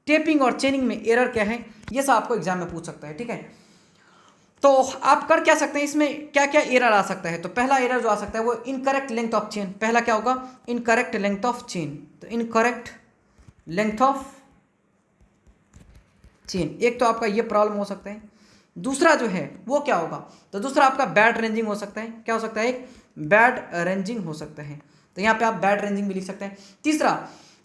Speaker 1: टेपिंग और चेनिंग में एरर क्या है, ये सब आपको एग्जाम में पूछ सकता है, ठीक है। तो आप कर क्या सकते हैं, इसमें क्या क्या एरर आ सकता है। तो पहला एरर जो आ सकता है वो इनकरेक्ट लेंथ ऑफ चेन। पहला क्या होगा, इनकरेक्ट लेंथ ऑफ चेन। तो इनकरेक्ट लेंथ ऑफ चेन, एक तो आपका ये प्रॉब्लम हो सकता है। दूसरा जो है वो क्या होगा, तो दूसरा आपका बैड रेंजिंग हो सकता है। क्या हो सकता है, एक बैड रेंजिंग हो सकता है। तो यहाँ पे आप बैड रेंजिंग भी लिख सकते हैं। तीसरा,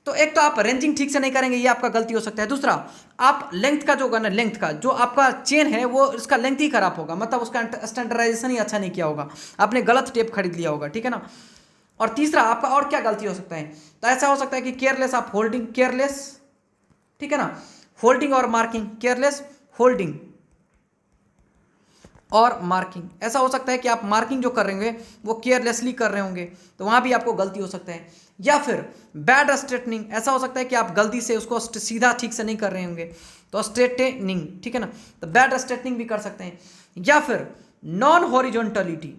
Speaker 1: तो एक तो आप रेंजिंग ठीक से नहीं करेंगे, ये आपका गलती हो सकता है। दूसरा, आप लेंथ का जो होगा ना, लेंथ का जो आपका चेन है वो इसका लेंथ ही खराब होगा, मतलब उसका स्टैंडर्डाइजेशन ही अच्छा नहीं किया होगा, आपने गलत टेप खरीद लिया होगा, ठीक है ना। और तीसरा आपका और क्या गलती हो सकता है, तो ऐसा हो सकता है कि केयरलेस आप होल्डिंग, केयरलेस, ठीक है ना, होल्डिंग और मार्किंग, केयरलेस होल्डिंग और मार्किंग। ऐसा हो सकता है कि आप मार्किंग जो कर रहे होंगे वो केयरलेसली कर रहे होंगे, तो वहाँ भी आपको गलती हो सकता है। या फिर बैड स्ट्रेटनिंग, ऐसा हो सकता है कि आप गलती से उसको सीधा ठीक से नहीं कर रहे होंगे, तो स्ट्रेटनिंग, ठीक है ना, तो बैड स्ट्रेटनिंग भी कर सकते हैं। या फिर नॉन हॉरिजॉन्टलिटी,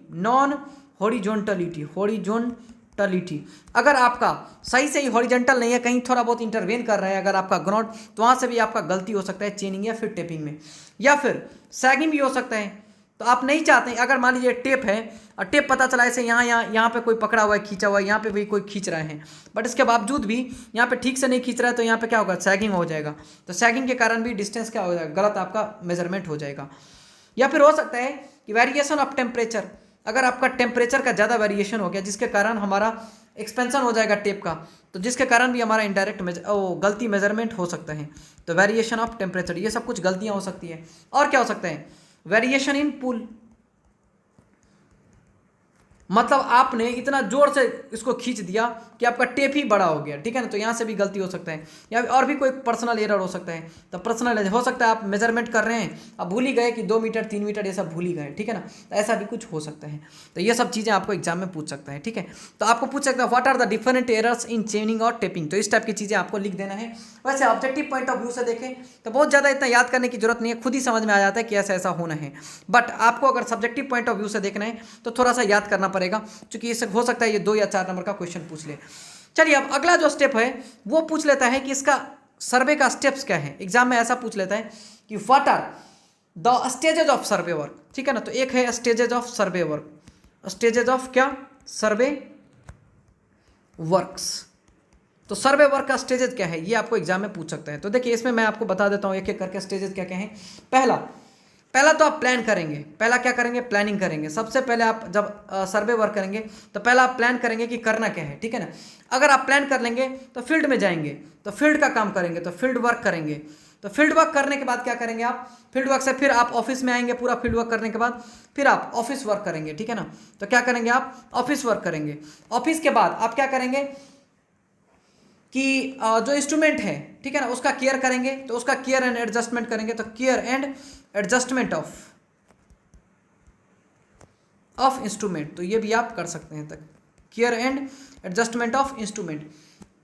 Speaker 1: अगर आपका सही से ही हॉरिजॉन्टल नहीं है, कहीं थोड़ा बहुत इंटरवेन कर रहा है अगर आपका ग्राउंड, तो वहाँ से भी आपका गलती हो सकता है चेनिंग या फिर टेपिंग में। या फिर सैगिंग भी हो सकता है, तो आप नहीं चाहते, अगर मान लीजिए टेप है और टेप पता चला ऐसे यहाँ पे कोई पकड़ा हुआ है, खींचा हुआ है, यहाँ पे भी कोई खींच रहे हैं, बट इसके बावजूद भी यहाँ पे ठीक से नहीं खींच रहा है, तो यहाँ पे क्या होगा, सैगिंग हो जाएगा। तो सैगिंग के कारण भी डिस्टेंस क्या हो जाएगा, गलत आपका मेजरमेंट हो जाएगा। या फिर हो सकता है कि वेरिएशन ऑफ टेम्परेचर, अगर आपका टेम्परेचर का ज़्यादा वेरिएशन हो गया जिसके कारण हमारा एक्सपेंशन हो जाएगा टेप का, तो जिसके कारण भी हमारा इनडायरेक्ट गलती मेजरमेंट हो सकता है। तो वेरिएशन ऑफ टेम्परेचर, ये सब कुछ गलतियाँ हो सकती है। और क्या हो सकता है, वेरिएशन इन पुल, मतलब आपने इतना जोर से इसको खींच दिया कि आपका टेप ही बड़ा हो गया, ठीक है ना, तो यहाँ से भी गलती हो सकता है। या और भी कोई पर्सनल एरर हो सकता है। तो पर्सनल हो सकता है आप मेजरमेंट कर रहे हैं, अब भूल ही गए कि 2 मीटर 3 मीटर ये सब भूल ही गए, ठीक है ना, तो ऐसा भी कुछ हो सकता है। तो ये सब चीज़ें आपको एग्जाम में पूछ सकता है, ठीक है। तो आपको पूछ सकता है what are the different errors in chaining और टेपिंग, तो इस टाइप की चीज़ें आपको लिख देना है। वैसे ऑब्जेक्टिव पॉइंट ऑफ व्यू से देखें तो बहुत ज़्यादा इतना याद करने की जरूरत नहीं है, खुद ही समझ में आ जाता है कि ऐसा ऐसा होना है। बट आपको अगर सब्जेक्टिव पॉइंट ऑफ व्यू से देखना है तो थोड़ा सा याद करना पड़ेगा, क्योंकि इससे हो सकता है ये 2 या 4 नंबर का क्वेश्चन पूछ ले। चलिए अब अगला जो स्टेप है वो पूछ लेता है कि इसका सर्वे का स्टेप्स क्या है। एग्जाम में ऐसा पूछ लेता है कि what are the stages of survey work, ठीक है ना। तो एक है stages of survey work, stages of क्या, सर्वे वर्क्स। तो सर्वे वर्क का स्टेजेज क्या है ये आपको एग्जाम में पूछ सकता है। तो देखिए इसमें मैं आपको बता देता हूँ एक एक करके स्टेजेज क्या क्या हैं। पहला तो आप प्लान करेंगे, पहला क्या करेंगे, प्लानिंग करेंगे। सबसे पहले आप जब सर्वे वर्क करेंगे तो पहला आप प्लान करेंगे कि करना क्या है, ठीक है ना। अगर आप प्लान कर लेंगे तो फील्ड में जाएंगे, तो फील्ड का काम करेंगे, तो फील्ड वर्क करेंगे। तो फील्ड वर्क करने के बाद क्या करेंगे आप, फील्ड वर्क से फिर आप ऑफिस में आएंगे, पूरा फील्ड वर्क करने के बाद फिर आप ऑफिस वर्क करेंगे, ठीक है ना। तो क्या करेंगे आप, ऑफिस वर्क करेंगे। ऑफिस के बाद आप क्या करेंगे कि जो इंस्ट्रूमेंट है, ठीक है ना, उसका केयर करेंगे, तो उसका केयर एंड एडजस्टमेंट करेंगे। तो care and adjustment of instrument, तो ये भी आप कर सकते हैं, तक care and adjustment of instrument.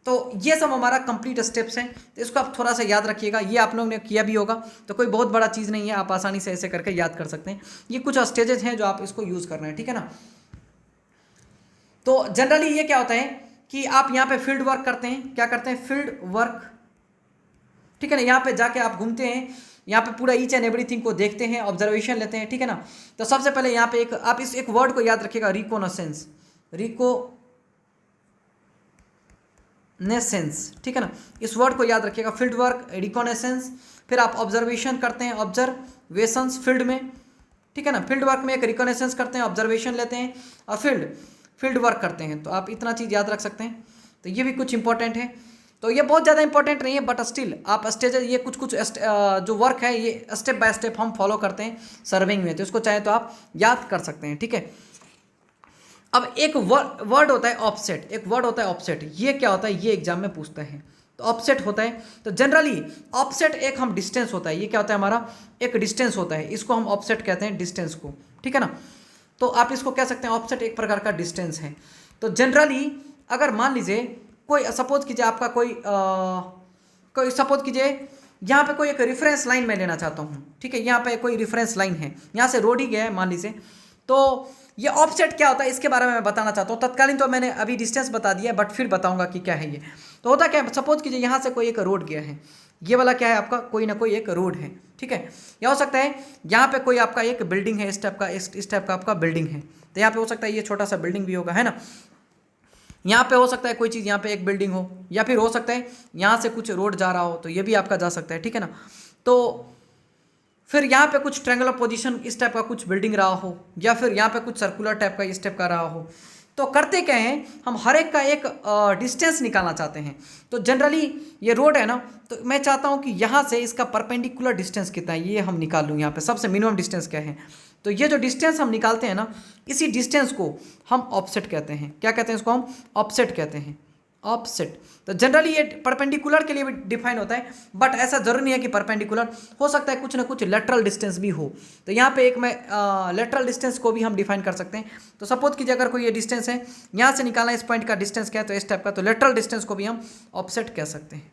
Speaker 1: तो ये सब हमारा कंप्लीट स्टेप्स हैं, तो इसको आप थोड़ा सा याद रखिएगा। ये आप लोगों ने किया भी होगा, तो कोई बहुत बड़ा चीज़ नहीं है, आप आसानी से ऐसे करके याद कर सकते हैं। ये कुछ स्टेजेस हैं जो आप इसको यूज़ करना है, ठीक है ना। तो जनरली ये क्या होता है कि आप यहाँ पे फील्ड वर्क करते हैं, क्या करते हैं, फील्ड वर्क, ठीक है ना। यहाँ पे जाके आप घूमते हैं, यहाँ पे पूरा ईच एंड एवरीथिंग को देखते हैं, ऑब्जर्वेशन लेते हैं, ठीक है ना। तो सबसे पहले यहाँ पे आप इस एक वर्ड को याद रखिएगा, रिकोनेसेंस, ठीक है ना। इस वर्ड को याद रखिएगा, फील्ड वर्क, रिकोनेसेंस। फिर आप ऑब्जर्वेशन करते हैं, ऑब्जर्वेशंस फील्ड में, ठीक है ना। फील्ड वर्क में एक रिकोनेसेंस करते हैं, ऑब्जर्वेशन लेते हैं और फील्ड वर्क करते हैं। तो आप इतना चीज़ याद रख सकते हैं। तो ये भी कुछ इंपॉर्टेंट है। तो ये बहुत ज़्यादा इंपॉर्टेंट नहीं है, बट स्टिल आप स्टेजेस, ये कुछ जो वर्क है ये स्टेप बाय स्टेप हम फॉलो करते हैं सर्विंग में, तो इसको चाहे तो आप याद कर सकते हैं, ठीक है। अब एक वर्ड होता है ऑफसेट, एक वर्ड होता है ऑफसेट। ये क्या होता है, ये एग्जाम में पूछता है। तो ऑफसेट होता है, तो जनरली ऑफसेट एक हम डिस्टेंस होता है, ये क्या होता है, हमारा एक डिस्टेंस होता है, इसको हम ऑफसेट कहते हैं, डिस्टेंस को, ठीक है ना। तो आप इसको कह सकते हैं ऑफसेट एक प्रकार का डिस्टेंस है। तो जनरली अगर मान लीजिए कोई सपोज कीजिए आपका कोई सपोज कीजिए यहाँ पे कोई एक रेफरेंस लाइन मैं लेना चाहता हूँ, ठीक है। यहाँ पे कोई रेफरेंस लाइन है, यहाँ से रोड ही गया है मान लीजिए। तो ये ऑफसेट क्या होता है इसके बारे में मैं बताना चाहता हूँ। तत्कालीन तो मैंने अभी डिस्टेंस बता दिया है, बट फिर बताऊंगा कि क्या है ये। तो होता क्या है, सपोज कीजिए यहाँ से कोई एक रोड गया है, ये वाला क्या है आपका, कोई ना कोई एक रोड है, ठीक है। या हो सकता है यहाँ पे कोई आपका एक बिल्डिंग है, इस टाइप का आपका बिल्डिंग है। तो यहाँ पे हो सकता है ये छोटा सा बिल्डिंग भी होगा, है ना। यहाँ पे हो सकता है कोई चीज़, यहाँ पे एक बिल्डिंग हो, या फिर हो सकता है यहाँ से कुछ रोड जा रहा हो, तो ये भी आपका जा सकता है, ठीक है ना। तो फिर यहाँ पे कुछ ट्रायंगुलर पोजीशन इस टाइप का कुछ बिल्डिंग रहा हो, या फिर यहाँ पे कुछ सर्कुलर टाइप का इस टाइप का रहा हो। तो करते क्या हैं, हम हर एक का एक डिस्टेंस निकालना चाहते हैं। तो जनरली ये रोड है ना, तो मैं चाहता हूँ कि यहाँ से इसका परपेंडिकुलर डिस्टेंस कितना है ये हम निकाल लूँ। यहाँ पे सबसे मिनिमम डिस्टेंस क्या है, तो ये जो डिस्टेंस हम निकालते हैं ना, इसी डिस्टेंस को हम ऑफसेट कहते हैं। क्या कहते हैं इसको, हम ऑफसेट कहते हैं, ऑफसेट। तो जनरली ये परपेंडिकुलर के लिए भी डिफाइन होता है, बट ऐसा जरूरी नहीं है कि परपेंडिकुलर, हो सकता है कुछ ना कुछ लेटरल डिस्टेंस भी हो। तो यहाँ पे एक मैं लेटरल डिस्टेंस को भी हम डिफाइन कर सकते हैं। तो सपोज कीजिए अगर कोई ये डिस्टेंस है, यहाँ से निकालना इस पॉइंट का डिस्टेंस क्या है, तो इस टाइप का, तो लेटरल डिस्टेंस को भी हम ऑफसेट कह सकते हैं,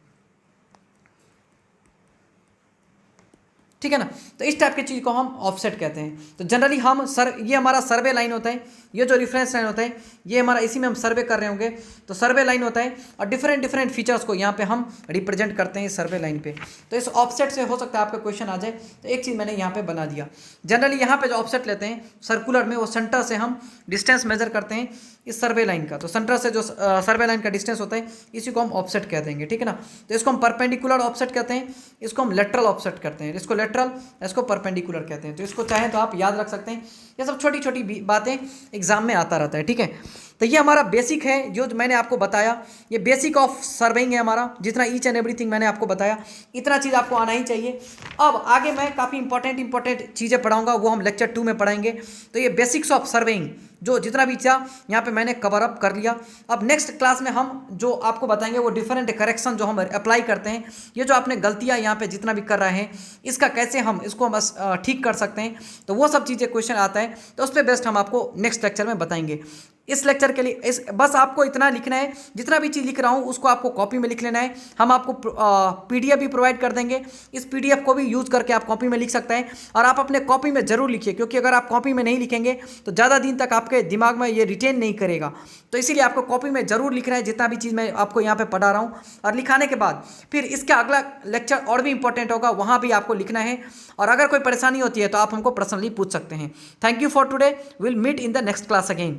Speaker 1: ठीक है ना। तो इस टाइप की चीज़ को हम ऑफसेट कहते हैं। तो जनरली हम ये हमारा सर्वे लाइन होता है, ये जो रेफरेंस लाइन होता है ये हमारा, इसी में हम सर्वे कर रहे होंगे तो सर्वे लाइन होता है, और डिफरेंट डिफरेंट फीचर्स को यहाँ पे हम रिप्रेजेंट करते हैं सर्वे लाइन पे। तो इस ऑफसेट से हो सकता है आपका क्वेश्चन आ जाए, तो एक चीज़ मैंने यहाँ पे बना दिया। जनरली यहाँ पे जो ऑफसेट लेते हैं सर्कुलर में, वो सेंटर से हम डिस्टेंस मेजर करते हैं इस सर्वे लाइन का, तो सेंटर से जो सर्वे लाइन का डिस्टेंस होता है इसी को हम ऑफसेट कहते हैं, ठीक है ना। तो इसको हम परपेंडिकुलर ऑफसेट कहते हैं, इसको हम लेटरल ऑफसेट करते हैं, इसको लेटरल, इसको परपेंडिकुलर कहते हैं। तो इसको चाहें तो आप याद रख सकते हैं, ये सब छोटी छोटी बातें एग्जाम में आता रहता है, ठीक है। तो ये हमारा बेसिक है जो मैंने आपको बताया, ये बेसिक ऑफ सर्वेइंग है हमारा, जितना ईच एंड एवरीथिंग मैंने आपको बताया इतना चीज़ आपको आना ही चाहिए। अब आगे मैं काफ़ी इंपॉर्टेंट चीज़ें पढ़ाऊंगा, वो हम लेक्चर 2 में पढ़ाएंगे। तो ये बेसिक्स ऑफ सर्वेइंग जो जितना भी था यहाँ पे मैंने कवर अप कर लिया। अब नेक्स्ट क्लास में हम जो आपको बताएंगे वो डिफरेंट करेक्शन जो हम अप्लाई करते हैं, ये जो आपने गलतियाँ यहाँ पे जितना भी कर रहे हैं इसका कैसे हम इसको बस ठीक कर सकते हैं, तो वो सब चीज़ें क्वेश्चन आता है, तो उस पर बेस्ट हम आपको नेक्स्ट लेक्चर में बताएंगे। इस लेक्चर के लिए बस आपको इतना लिखना है, जितना भी चीज़ लिख रहा हूँ उसको आपको कॉपी में लिख लेना है। हम आपको पीडीएफ भी प्रोवाइड कर देंगे, इस पीडीएफ को भी यूज़ करके आप कॉपी में लिख सकते हैं, और आप अपने कॉपी में ज़रूर लिखिए, क्योंकि अगर आप कॉपी में नहीं लिखेंगे तो ज़्यादा दिन तक आपके दिमाग में ये रिटेन नहीं करेगा। तो इसीलिए आपको कॉपी में ज़रूर लिखना है जितना भी चीज़ मैं आपको यहाँ पर पढ़ा रहा हूँ, और लिखाने के बाद फिर इसका अगला लेक्चर और भी इंपॉर्टेंट होगा, वहाँ भी आपको लिखना है। और अगर कोई परेशानी होती है तो आप हमको पर्सनली पूछ सकते हैं। Thank you for today, will meet in the next class again.